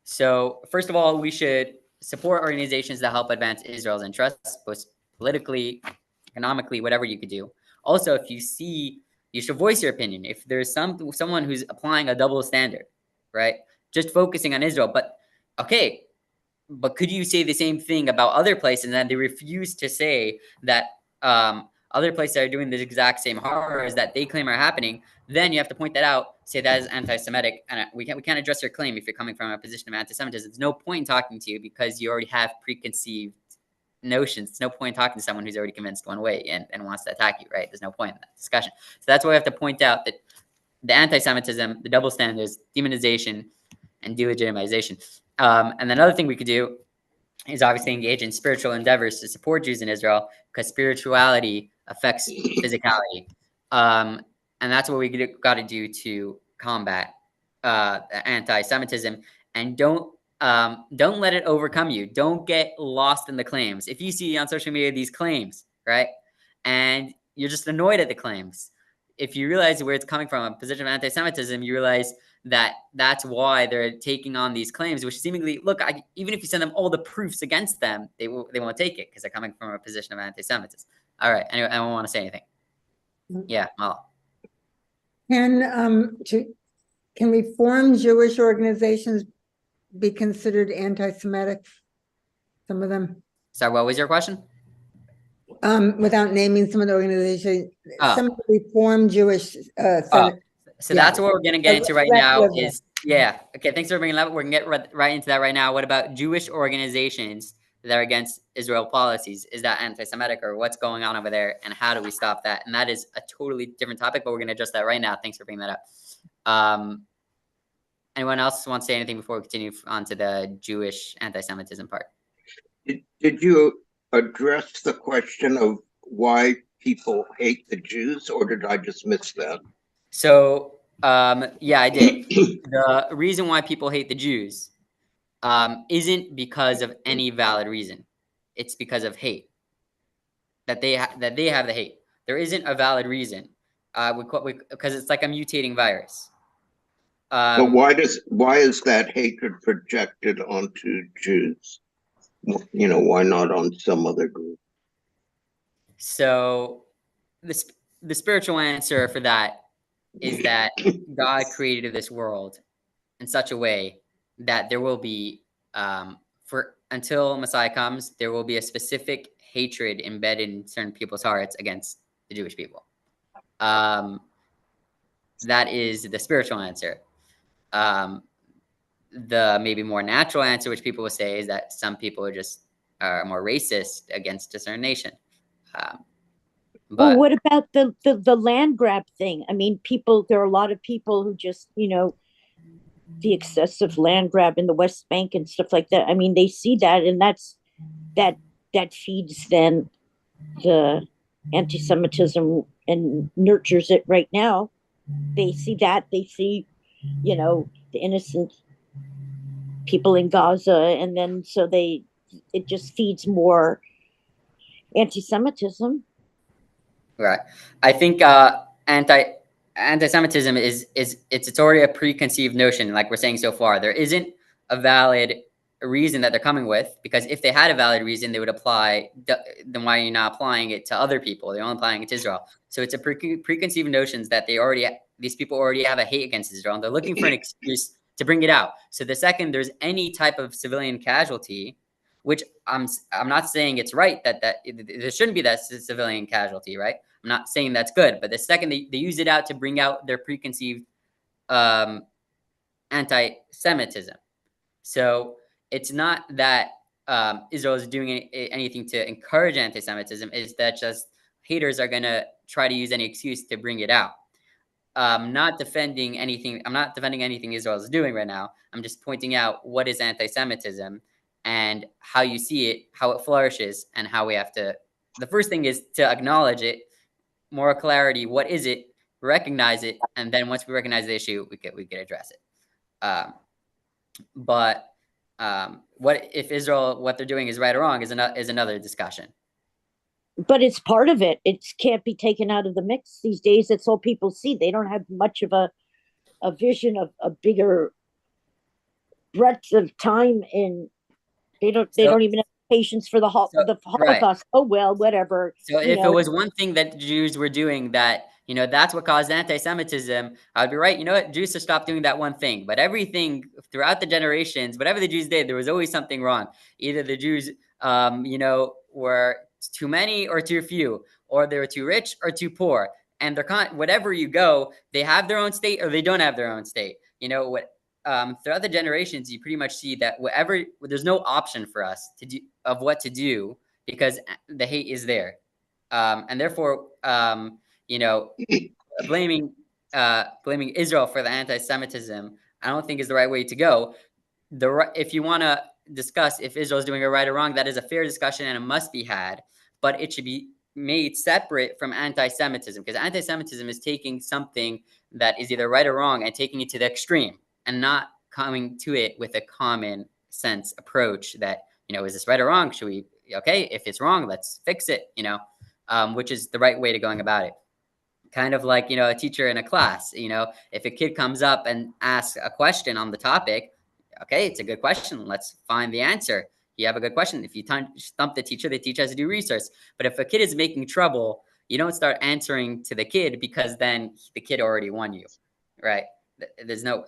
S1: So first of all, we should support organizations that help advance Israel's interests, both politically, economically, whatever you could do. Also, if you see, you should voice your opinion. If there's someone who's applying a double standard, right? Just focusing on Israel, but could you say the same thing about other places? And then they refuse to say that other places are doing the exact same horrors that they claim are happening. Then you have to point that out, say that is anti-Semitic, and we can't address your claim if you're coming from a position of anti-Semitism. There's no point in talking to you because you already have preconceived notions. There's no point in talking to someone who's already convinced one way and wants to attack you, right? There's no point in that discussion. So that's why we have to point out that the anti-Semitism, the double standards, demonization, and delegitimization. And another thing we could do is obviously engage in spiritual endeavors to support Jews in Israel, because spirituality affects physicality. And that's what we got to do to combat anti-Semitism. And don't let it overcome you. Don't get lost in the claims. If you see on social media these claims, right, and you're just annoyed at the claims, if you realize where it's coming from, a position of anti-Semitism, you realize that's why they're taking on these claims, which seemingly, look, even if you send them all the proofs against them, they won't take it because they're coming from a position of anti-Semitism. All right, anyway, I don't want to say anything. Yeah, well,
S6: can Reform Jewish organizations be considered anti-Semitic? Some of them.
S1: Sorry, what was your question?
S6: Without naming some of the organizations, some of the Reform Jewish.
S1: So that's what we're going to get into right now is, okay, thanks for bringing that up. We're going to get right into that right now. What about Jewish organizations that are against Israel policies? Is that anti-Semitic, or what's going on over there, and how do we stop that? And that is a totally different topic, but we're going to address that right now. Thanks for bringing that up. Anyone else want to say anything before we continue on to the Jewish anti-Semitism part?
S13: Did you address the question of why people hate the Jews, or did I just miss that?
S1: So, yeah, I did. The reason why people hate the Jews isn't because of any valid reason. It's because of hate. That they have the hate. There isn't a valid reason. Because it's like a mutating virus.
S13: But why is that hatred projected onto Jews? You know, why not on some other group?
S1: So, the spiritual answer for that is that God created this world in such a way that there will be, until Messiah comes, there will be a specific hatred embedded in certain people's hearts against the Jewish people. That is the spiritual answer. The maybe more natural answer, which people will say, is that some people are more racist against a certain nation.
S3: Well, what about the land grab thing? I mean, there are a lot of people who just, the excessive land grab in the West Bank and stuff like that. I mean, they see that, and that feeds then the anti-Semitism and nurtures it right now. They see that, they see, the innocent people in Gaza, and then it just feeds more anti-Semitism.
S1: Right. I think anti-Semitism it's already a preconceived notion, like we're saying so far. There isn't a valid reason that they're coming with, because if they had a valid reason, they would apply. Then why are you not applying it to other people? They're only applying it to Israel. So it's a preconceived notions that these people already have a hate against Israel, and they're looking for an excuse to bring it out. So the second there's any type of civilian casualty, which I'm not saying it's right that there shouldn't be that civilian casualty, right? I'm not saying that's good, but the second they use it out to bring out their preconceived anti-Semitism. So it's not that Israel is doing anything to encourage anti-Semitism. It's that just haters are going to try to use any excuse to bring it out. I'm not defending anything Israel is doing right now. I'm just pointing out what is anti-Semitism and how you see it, how it flourishes, and how we have to. The first thing is to acknowledge it, more clarity. What is it? Recognize it, and then once we recognize the issue, we can address it. But what if Israel, what they're doing is right or wrong is another discussion.
S3: But it's part of it. It can't be taken out of the mix these days. That's all people see. They don't have much of a vision of a bigger breadth of time in. They don't even have patience for the Holocaust. Right. Oh well, whatever.
S1: So if it was one thing that the Jews were doing that, that's what caused anti-Semitism, I would be right. You know what? Jews should stop doing that one thing. But everything throughout the generations, whatever the Jews did, there was always something wrong. Either the Jews, were too many or too few, or they were too rich or too poor. And whatever you go, they have their own state or they don't have their own state. Throughout the generations, you pretty much see that there's no option for us to do of what to do because the hate is there, and therefore, blaming Israel for the anti-Semitism, I don't think is the right way to go. If you want to discuss if Israel is doing it right or wrong, that is a fair discussion and it must be had, but it should be made separate from anti-Semitism, because anti-Semitism is taking something that is either right or wrong and taking it to the extreme, and not coming to it with a common sense approach that, is this right or wrong? Should we, if it's wrong, let's fix it, which is the right way to going about it. kind of like, you know, a teacher in a class. You know, if a kid comes up and asks a question on the topic, okay, it's a good question. Let's find the answer. You have a good question. If you stump the teacher has to do research. But if a kid is making trouble, you don't start answering to the kid, because then the kid already won you, right? There's no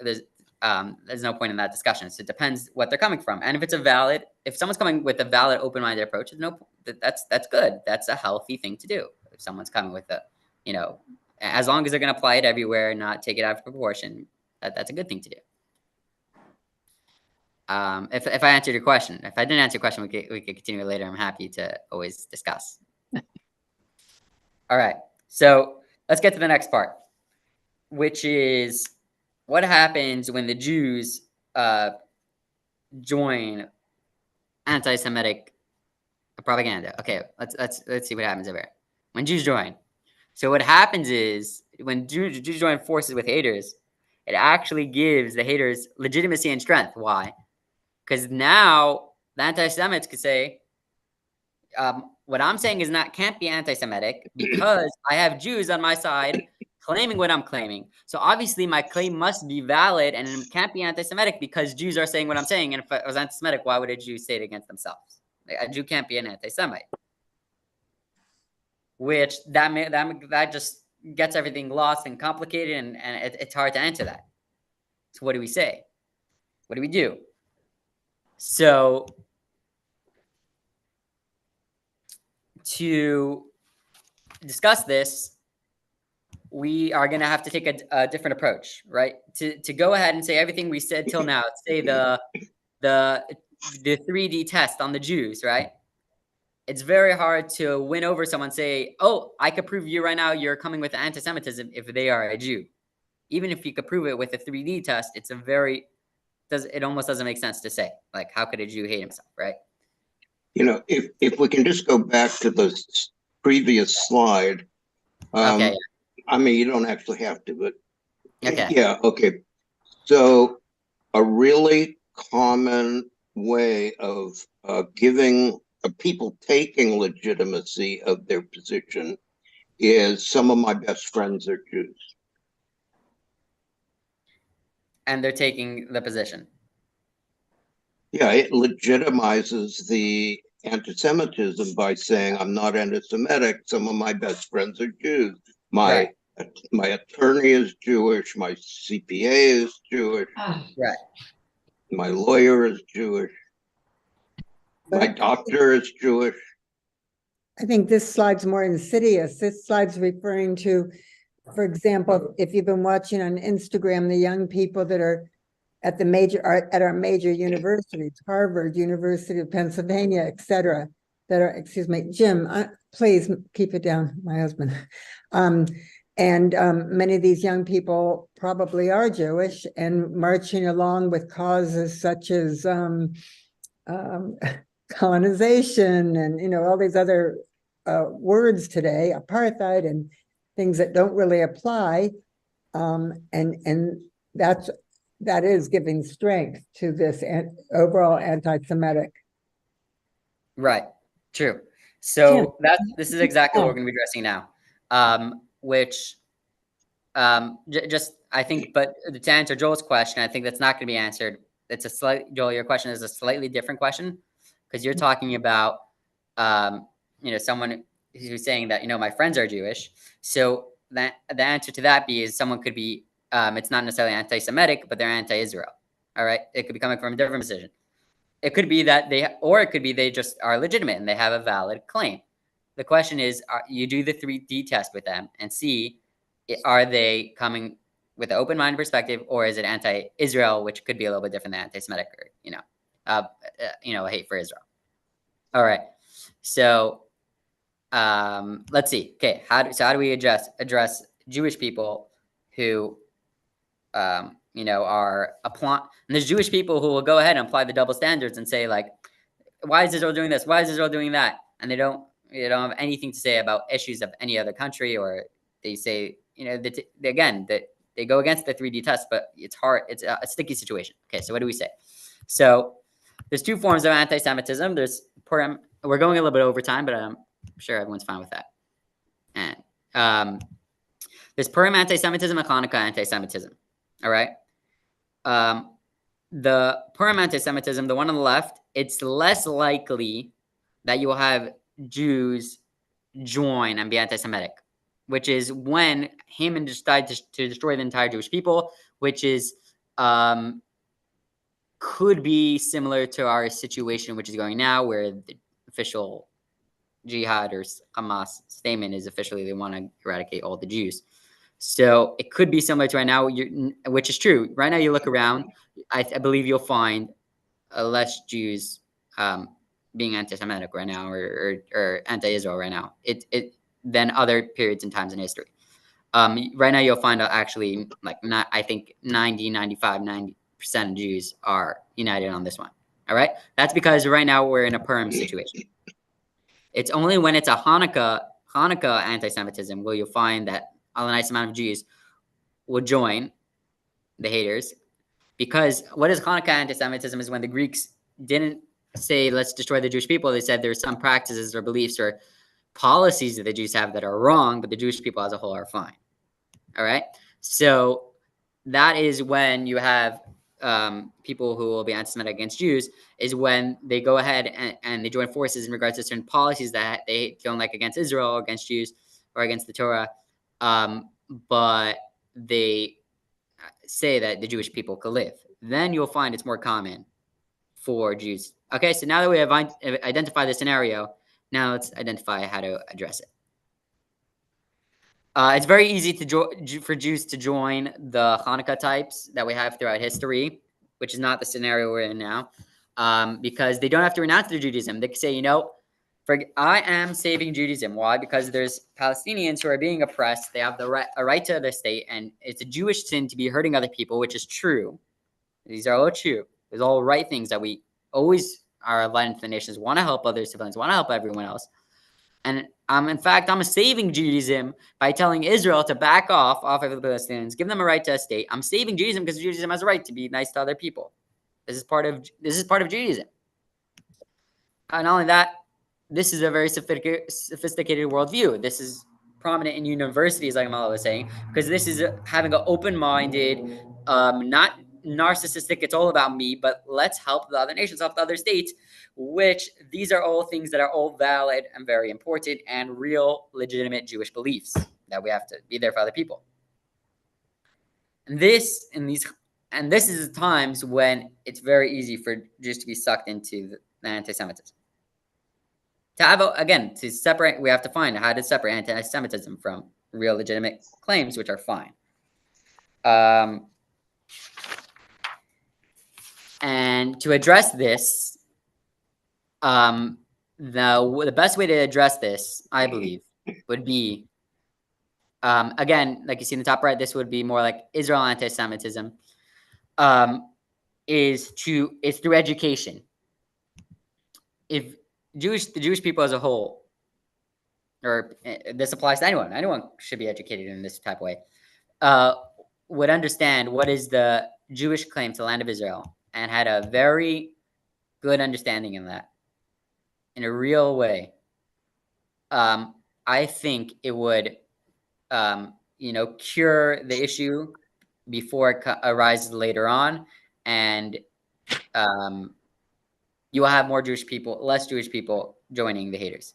S1: point in that discussion. So it depends what they're coming from. And if someone's coming with a valid, open-minded approach, that's good. That's a healthy thing to do. If someone's coming with you know, as long as they're going to apply it everywhere and not take it out of proportion, that's a good thing to do. If I answered your question, if I didn't answer your question, we could continue later. I'm happy to always discuss. All right. So let's get to the next part, which is what happens when the Jews join anti-Semitic propaganda. Okay, let's see what happens over here. When Jews join. So what happens is when Jews join forces with haters, it actually gives the haters legitimacy and strength. Why? Because now the anti-Semites could say, what I'm saying can't be anti-Semitic because I have Jews on my side claiming what I'm claiming. So obviously my claim must be valid and it can't be anti-Semitic because Jews are saying what I'm saying. And if it was anti-Semitic, why would a Jew say it against themselves? A Jew can't be an anti-Semite. Which that just gets everything lost and complicated, and it's hard to answer that. So what do we say? What do we do? So to discuss this, we are going to have to take a different approach, right? To go ahead and say everything we said till now, say the 3D test on the Jews, right? It's very hard to win over someone, say, oh, I could prove you right now you're coming with anti-Semitism if they are a Jew. Even if you could prove it with a 3D test, it almost doesn't make sense to say. Like, how could a Jew hate himself, right?
S13: You know, if we can just go back to the previous slide.
S1: Okay.
S13: I mean, you don't actually have to, but
S1: okay.
S13: Yeah, okay. So a really common way of giving people taking legitimacy of their position is some of my best friends are Jews.
S1: And they're taking the position.
S13: Yeah, it legitimizes the anti-Semitism by saying I'm not anti-Semitic. Some of my best friends are Jews. My attorney is Jewish. My CPA is Jewish.
S1: Right.
S13: My lawyer is Jewish. My doctor is Jewish.
S6: I think this slide's more insidious. This slide's referring to, for example, if you've been watching on Instagram, the young people that are at our major universities, Harvard, University of Pennsylvania, et cetera, that are, excuse me, Jim, please keep it down, my husband. Many of these young people probably are Jewish and marching along with causes such as colonization and, you know, all these other words today, apartheid and things that don't really apply. And that is giving strength to this overall anti-Semitic.
S1: Right. True. So this is exactly what we're going to be addressing now. I think, but to answer Joel's question, I think that's not going to be answered. Joel, your question is a slightly different question because you're talking about, you know, someone who's saying that, you know, my friends are Jewish. So the answer to that is someone could be, it's not necessarily anti-Semitic, but they're anti-Israel. All right. It could be coming from a different position. It could be that they just are legitimate and they have a valid claim. The question is, you do the 3D test with them and see, are they coming with an open-minded perspective, or is it anti-Israel, which could be a little bit different than anti-Semitic, or a hate for Israel. All right. So let's see. Okay, how do we address Jewish people who are applying? And there's Jewish people who will go ahead and apply the double standards and say, like, why is Israel doing this? Why is Israel doing that? And they don't have anything to say about issues of any other country, or they say, that they go against the 3D test, but it's hard. It's a sticky situation. Okay, so what do we say? So there's two forms of anti-Semitism. We're going a little bit over time, but I'm sure everyone's fine with that. And There's Purim anti-Semitism and Hanukkah anti-Semitism. All right. The Purim anti-Semitism, the one on the left, it's less likely that you will have Jews join and be anti-Semitic, which is when Haman decided to destroy the entire Jewish people, which is could be similar to our situation, which is going now, where the official jihad or Hamas statement is officially they want to eradicate all the Jews. So it could be similar to right now, which is true. Right now, you look around, I believe you'll find less Jews being anti-Semitic right now or anti-Israel right now than other periods and times in history. Right now, you'll find actually I think 90% of Jews are united on this one. All right, that's because right now we're in a Purim situation. It's only when it's a Hanukkah anti-Semitism will you find that a nice amount of Jews will join the haters, because what is Hanukkah anti-Semitism is when the Greeks didn't say let's destroy the Jewish people. They said there's some practices or beliefs or policies that the Jews have that are wrong, but the Jewish people as a whole are fine. All right, so that is when you have people who will be anti-Semitic against Jews, is when they go ahead and they join forces in regards to certain policies that they don't like against Israel, against Jews, or against the Torah, but they say that the Jewish people could live. Then you'll find it's more common for Jews. Okay, so now that we have identified the scenario, now let's identify how to address it. It's very easy for Jews to join the Hanukkah types that we have throughout history, which is not the scenario we're in now, because they don't have to renounce their Judaism. They can say, I am saving Judaism. Why? Because there's Palestinians who are being oppressed. They have a right to their state, and it's a Jewish sin to be hurting other people, which is true. These are all true. There's all right things that we always are aligned to the nations, want to help other civilians, want to help everyone else. And in fact, I'm saving Judaism by telling Israel to back off of the Palestinians, give them a right to a state. I'm saving Judaism because Judaism has a right to be nice to other people. This is part of Judaism. And not only that, this is a very sophisticated worldview. This is prominent in universities, like Mala was saying, because this is having an open-minded, not narcissistic, it's all about me, but let's help the other nations, help the other states, which these are all things that are all valid and very important and real, legitimate Jewish beliefs that we have to be there for other people. And this is times when it's very easy for Jews to be sucked into the anti-Semitism. To separate, we have to find how to separate anti-Semitism from real legitimate claims, which are fine. And to address this, the best way to address this, I believe, would be, again, like you see in the top right, this would be more like Israel anti-Semitism, is through education. If the Jewish people as a whole, or this applies to anyone should be educated in this type of way, would understand what is the Jewish claim to the land of Israel and had a very good understanding in that, in a real way, I think it would, cure the issue before it arises later on, and you will have less Jewish people joining the haters.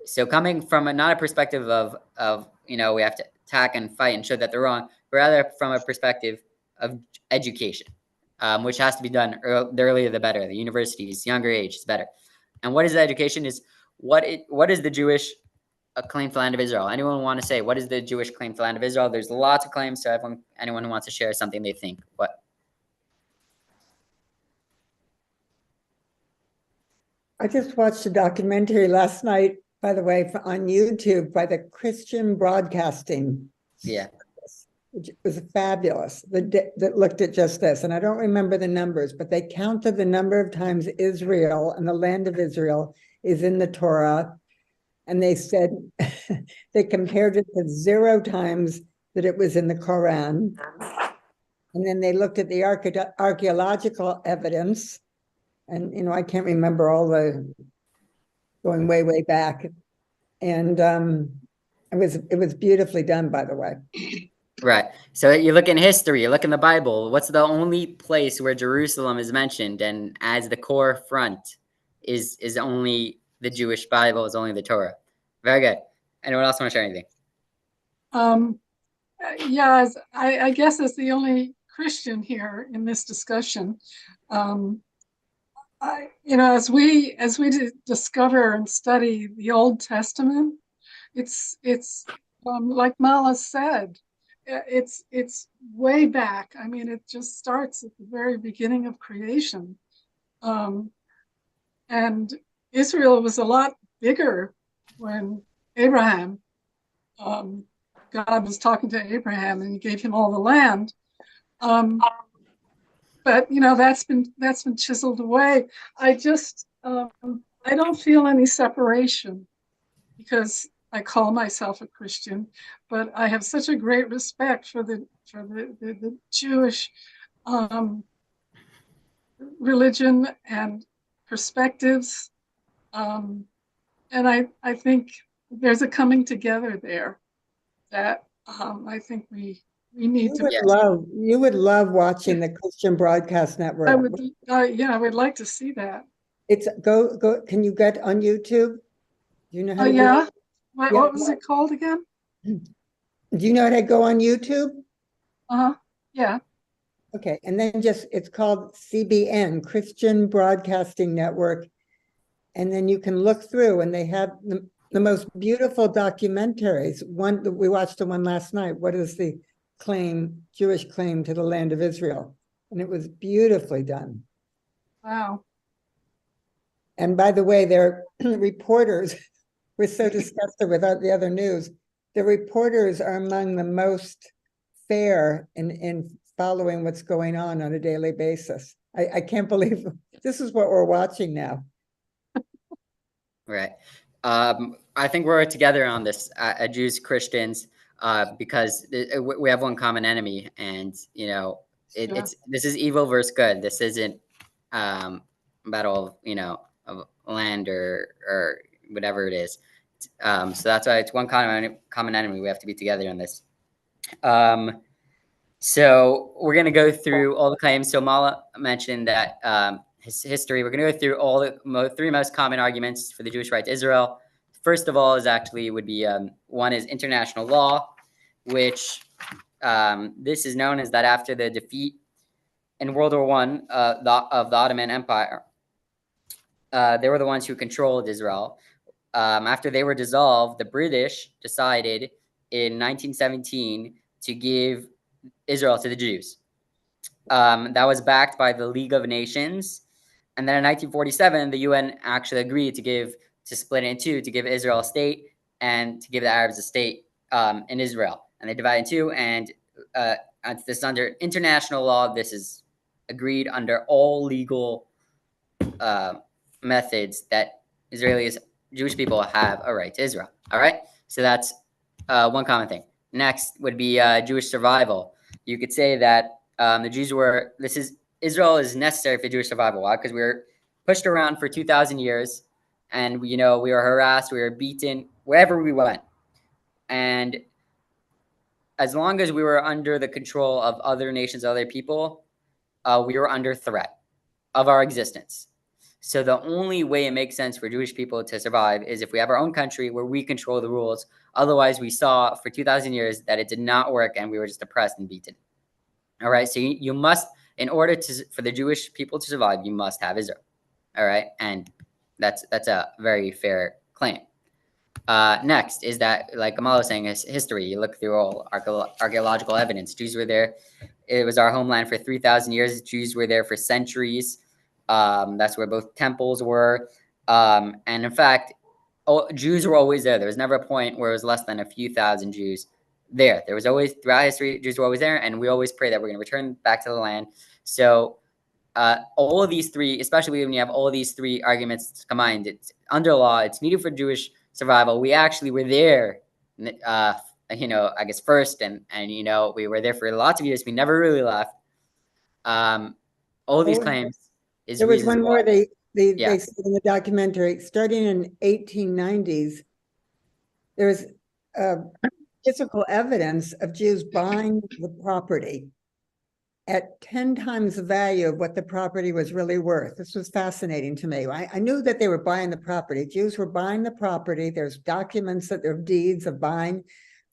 S1: So coming from not a perspective of we have to attack and fight and show that they're wrong, but rather from a perspective of education, which has to be done the earlier the better. The universities, younger age is better. And what is the education? Is what is the Jewish claim to the land of Israel? Anyone want to say what is the Jewish claim to the land of Israel? There's lots of claims. So anyone who wants to share something they think. What?
S6: I just watched a documentary last night, by the way, on YouTube by the Christian Broadcasting.
S1: Yeah.
S6: Which was fabulous, that looked at just this. And I don't remember the numbers, but they counted the number of times Israel and the land of Israel is in the Torah. And they said, they compared it to 0 times that it was in the Quran. And then they looked at the archaeological evidence. And, I can't remember all the, going way, way back. And It was beautifully done, by the way.
S1: Right. So you look in history, you look in the Bible. What's the only place where Jerusalem is mentioned and as the core front is only the Jewish Bible, is only the Torah. Very good. Anyone else want to share anything?
S5: Yeah, I guess as the only Christian here in this discussion, as we discover and study the Old Testament, it's like Mala said, it's way back. I mean, it just starts at the very beginning of creation, and Israel was a lot bigger when Abraham. God was talking to Abraham and he gave him all the land. But that's been chiseled away. I just I don't feel any separation because I call myself a Christian, but I have such a great respect for the Jewish religion and perspectives, and I think there's a coming together there that I think we need to.
S6: You would love watching the Christian Broadcast Network.
S5: I would, I would like to see that.
S6: It's go. Can you get on YouTube? Do you know how to do it?
S5: What was it called again?
S6: Do you know how to go on YouTube?
S5: Yeah.
S6: Okay, and then it's called CBN, Christian Broadcasting Network, and then you can look through, and they have the most beautiful documentaries. We watched the one last night. What is the Jewish claim to the land of Israel? And it was beautifully done.
S5: Wow.
S6: And by the way, their reporters were so disgusted with the other news. The reporters are among the most fair in following what's going on a daily basis. I can't believe this is what we're watching now.
S1: Right. I think we're together on this, Jews, Christians, because we have one common enemy, and this is evil versus good. This isn't battle of land or whatever it is. So that's why it's one common enemy. We have to be together on this. So we're going to go through all the claims. So Mala mentioned that his history. We're going to go through all the three most common arguments for the Jewish right to Israel. First of all would be one is international law, which this is known as that after the defeat in World War I of the Ottoman Empire, they were the ones who controlled Israel. After they were dissolved, the British decided in 1917 to give Israel to the Jews. That was backed by the League of Nations. And then in 1947, the UN actually agreed to split it in two, to give Israel a state and to give the Arabs a state in Israel. And they divided in two. And this is under international law. This is agreed under all legal methods that Jewish people have a right to Israel. All right. So that's one common thing. Next would be Jewish survival. You could say that the Jews Israel is necessary for Jewish survival. Why? Because we were pushed around for 2,000 years, and we were harassed, we were beaten wherever we went, and as long as we were under the control of other nations, other people, we were under threat of our existence. So the only way it makes sense for Jewish people to survive is if we have our own country where we control the rules. Otherwise, we saw for 2,000 years that it did not work, and we were just oppressed and beaten. All right, so you must, in order for the Jewish people to survive, you must have Israel. All right, and that's a very fair claim. Next is that, like Amal was saying, is history. You look through all archaeological evidence. Jews were there. It was our homeland for 3,000 years. Jews were there for centuries. That's where both temples were. And in fact, Jews were always there. There was never a point where it was less than a few thousand Jews there. There was always, throughout history, Jews were always there, and we always pray that we're going to return back to the land. So all of these three, especially when you have all of these three arguments combined, it's under law, it's needed for Jewish survival. We actually were there, I guess first, and we were there for lots of years. We never really left. All of these claims is
S6: there was one more they
S1: Yeah.
S6: said in the documentary, starting in 1890s, there was physical evidence of Jews buying the property at 10 times the value of what the property was really worth. This was fascinating to me. I knew that they were buying the property. Jews were buying the property. There's documents that there are deeds of buying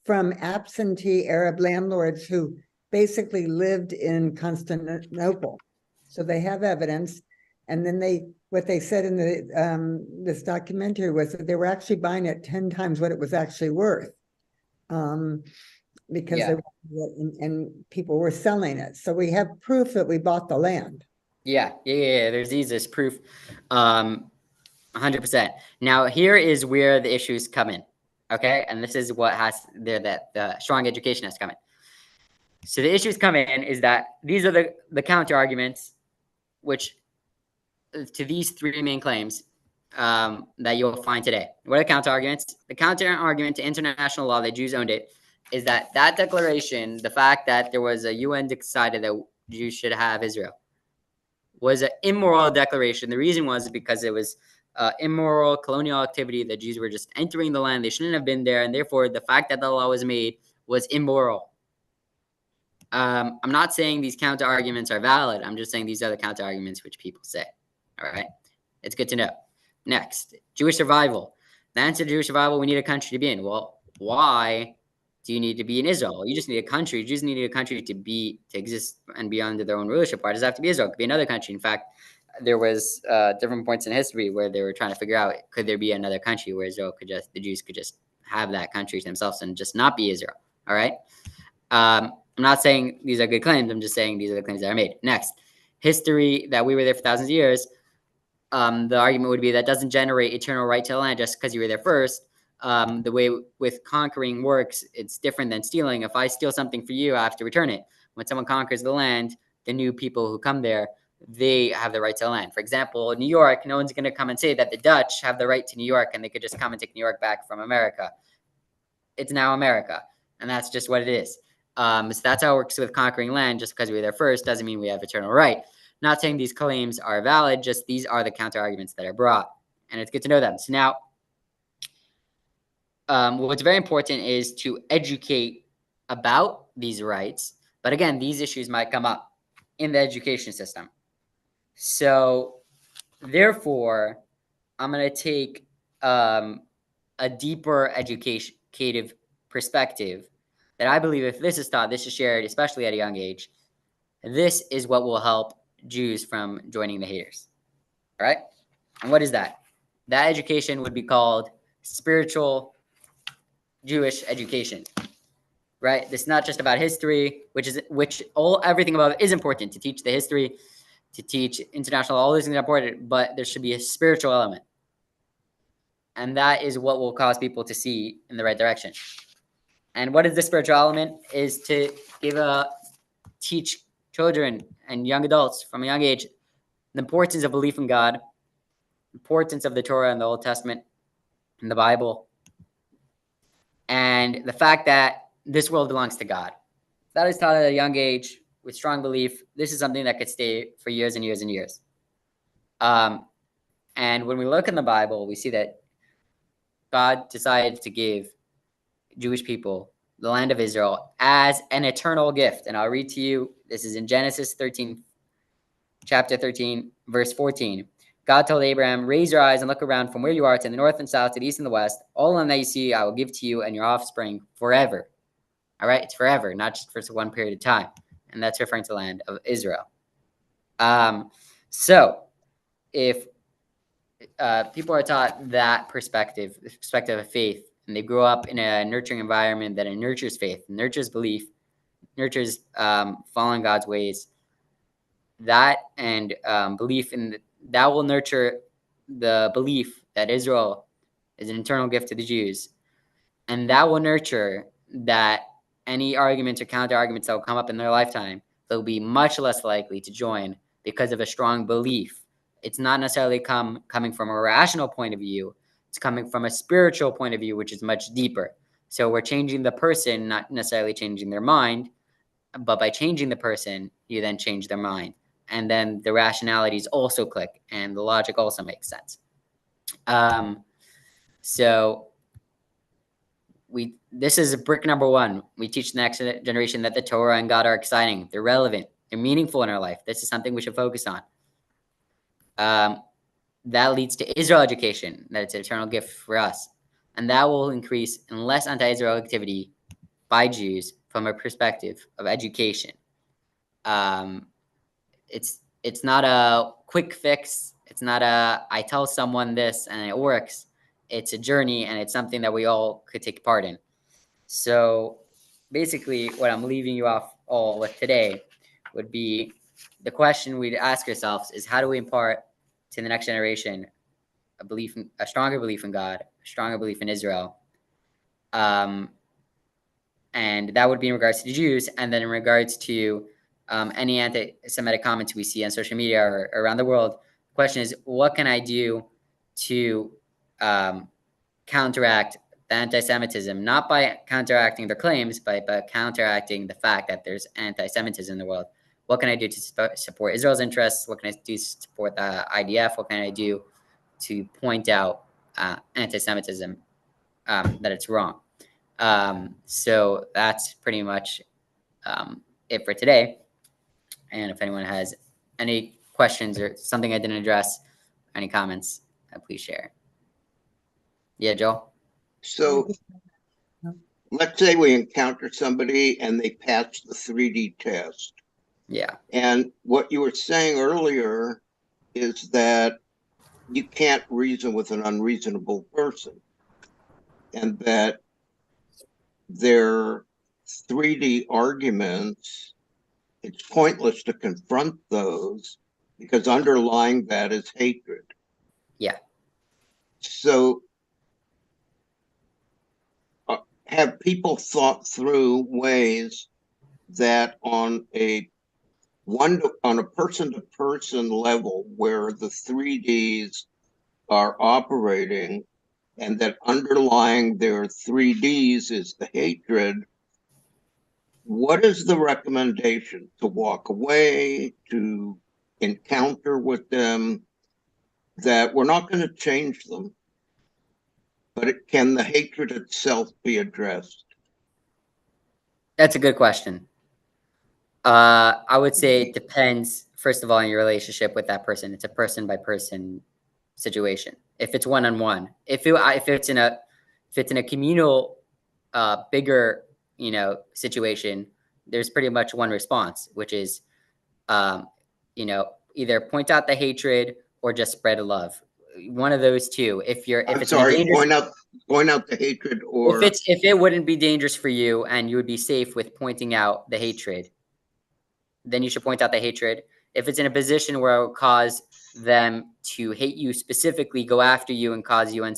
S6: from absentee Arab landlords who basically lived in Constantinople. So they have evidence. And then what they said in this documentary was that they were actually buying it 10 times what it was actually worth. Because and people were selling it. So we have proof that we bought the land.
S1: Yeah. There's this proof, 100%. Now, here is where the issues come in, okay? And this is what has that the strong education has come in. So the issues come in is that these are the counter arguments, which to these three main claims that you'll find today. What are the counter arguments? The counter argument to international law that Jews owned it is that declaration, the fact that there was a UN decided that Jews should have Israel, was an immoral declaration. The reason was because it was immoral colonial activity. The Jews were just entering the land. They shouldn't have been there. And therefore, the fact that the law was made was immoral. I'm not saying these counter arguments are valid. I'm just saying these are the counter arguments which people say. All right. It's good to know. Next, Jewish survival. The answer to Jewish survival, we need a country to be in. Well, why do you need to be in Israel? You just need a country. Jews need a country to exist and be under their own rulership. Why does it have to be Israel? It could be another country. In fact, there was different points in history where they were trying to figure out, could there be another country where the Jews could just have that country to themselves and just not be Israel. All right. I'm not saying these are good claims. I'm just saying these are the claims that are made. Next, history that we were there for thousands of years. The argument would be that doesn't generate eternal right to the land just because you were there first. The way with conquering works, it's different than stealing. If I steal something for you, I have to return it. When someone conquers the land, the new people who come there, they have the right to the land. For example, New York, no one's going to come and say that the Dutch have the right to New York and they could just come and take New York back from America. It's now America, and that's just what it is. So that's how it works with conquering land. Just because we were there first doesn't mean we have eternal right. Not saying these claims are valid, just these are the counter arguments that are brought, and it's good to know them. So now, what's very important is to educate about these rights. But again, these issues might come up in the education system. So therefore, I'm going to take a deeper educative perspective that I believe if this is taught, this is shared, especially at a young age, this is what will help Jews from joining the haters. All right? And what is that? That education would be called spiritual Jewish education. Right? This is not just about history, everything about it is important, to teach the history, to teach international, all these things are important, but there should be a spiritual element. And that is what will cause people to see in the right direction. And what is the spiritual element? Is to teach children and young adults from a young age the importance of belief in God, importance of the Torah and the Old Testament and the Bible, and the fact that this world belongs to God. That is taught at a young age with strong belief. This is something that could stay for years and years and years. And when we look in the Bible, we see that God decided to give Jewish people the land of Israel as an eternal gift. And I'll read to you, this is in Genesis 13, chapter 13, verse 14. God told Abraham, raise your eyes and look around from where you are to the north and south, to the east and the west. All land that you see, I will give to you and your offspring forever. All right, it's forever, not just for one period of time. And that's referring to the land of Israel. So if people are taught that perspective, the perspective of faith, and they grow up in a nurturing environment that nurtures faith, nurtures belief, nurtures following God's ways, that and belief in that will nurture the belief that Israel is an eternal gift to the Jews, and that will nurture that any arguments or counter arguments that will come up in their lifetime, they'll be much less likely to join because of a strong belief. It's not necessarily coming from a rational point of view. It's coming from a spiritual point of view, which is much deeper. So we're changing the person, not necessarily changing their mind, but by changing the person, you then change their mind. And then the rationalities also click and the logic also makes sense. So this is brick number one. We teach the next generation that the Torah and God are exciting. They're relevant. They're meaningful in our life. This is something we should focus on. That leads to Israel education, that it's an eternal gift for us. And that will increase in less anti-Israel activity by Jews from a perspective of education. It's not a quick fix. It's not I tell someone this and it works. It's a journey, and it's something that we all could take part in. So basically what I'm leaving you off all with today would be the question we'd ask ourselves is, how do we impart to the next generation a stronger belief in God, a stronger belief in Israel? And that would be in regards to the Jews. And then in regards to any anti-Semitic comments we see on social media or around the world, the question is, what can I do to counteract the anti-Semitism, not by counteracting their claims, but by counteracting the fact that there's anti-Semitism in the world? What can I do to support Israel's interests? What can I do to support the IDF? What can I do to point out anti-Semitism, that it's wrong? So that's pretty much it for today. And if anyone has any questions or something I didn't address, any comments, please share. Yeah, Joel?
S13: So let's say we encounter somebody and they pass the 3D test.
S1: Yeah.
S13: And what you were saying earlier is that you can't reason with an unreasonable person, and that their 3D arguments, it's pointless to confront those because underlying that is hatred.
S1: Yeah.
S13: So have people thought through ways that on a person-to-person level where the 3Ds are operating, and that underlying their 3Ds is the hatred, what is the recommendation? To walk away, to encounter with them, that we're not going to change them, but can the hatred itself be addressed?
S1: That's a good question. I would say it depends, first of all, on your relationship with that person. It's a person-by-person situation. If it's one-on-one, if it's in a communal, bigger, situation, there's pretty much one response, which is, either point out the hatred or just spread love. One of those two. If it's
S13: point out the hatred, or
S1: if it wouldn't be dangerous for you and you would be safe with pointing out the hatred, then you should point out the hatred. If it's in a position where it will cause them to hate you specifically, go after you, and cause you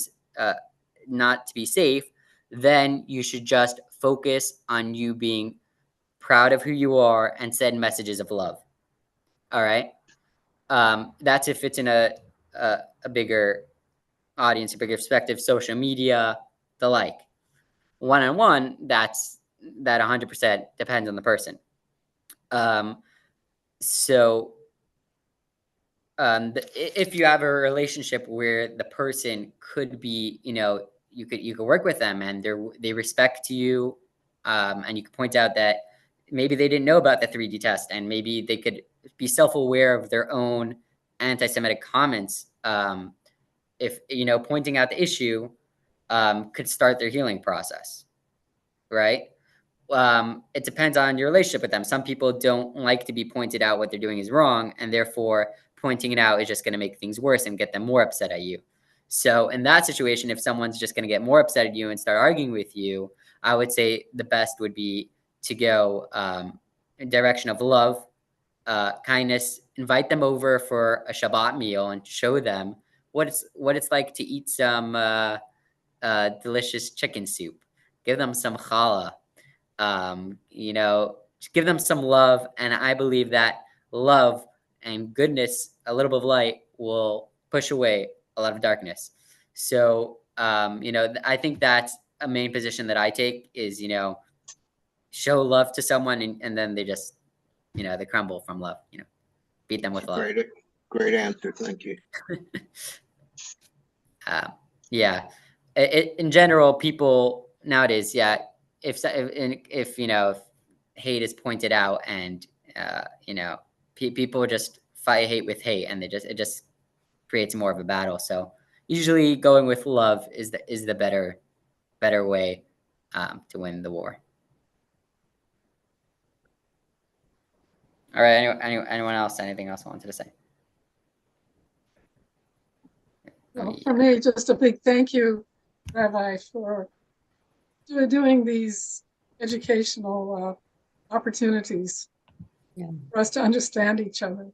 S1: not to be safe, then you should just focus on you being proud of who you are and send messages of love. All right. That's if it's in a bigger audience, a bigger perspective, social media, the like. One-on-one, that 100% depends on the person. So if you have a relationship where the person could be, you could work with them and they respect you, and you could point out that maybe they didn't know about the 3D test, and maybe they could be self-aware of their own anti-Semitic comments. If pointing out the issue could start their healing process, right? It depends on your relationship with them. Some people don't like to be pointed out what they're doing is wrong, and therefore pointing it out is just going to make things worse and get them more upset at you. So in that situation, if someone's just going to get more upset at you and start arguing with you, I would say the best would be to go in direction of love, kindness. Invite them over for a Shabbat meal and show them what it's like to eat some delicious chicken soup. Give them some challah. Just give them some love, and I believe that love and goodness, a little bit of light, will push away a lot of darkness. So, I think that's a main position that I take is, show love to someone, and then they just, they crumble from love, beat them with love.
S13: Great answer. Thank you.
S1: Yeah. In general, people nowadays, yeah, if you know, if hate is pointed out and you know, people just fight hate with hate, and it just creates more of a battle. So usually going with love is the better way to win the war. All right. Anyone else? Anything else I wanted to say?
S5: Well, for me, just a big thank you, Rabbi, for doing these educational opportunities for us to understand each other.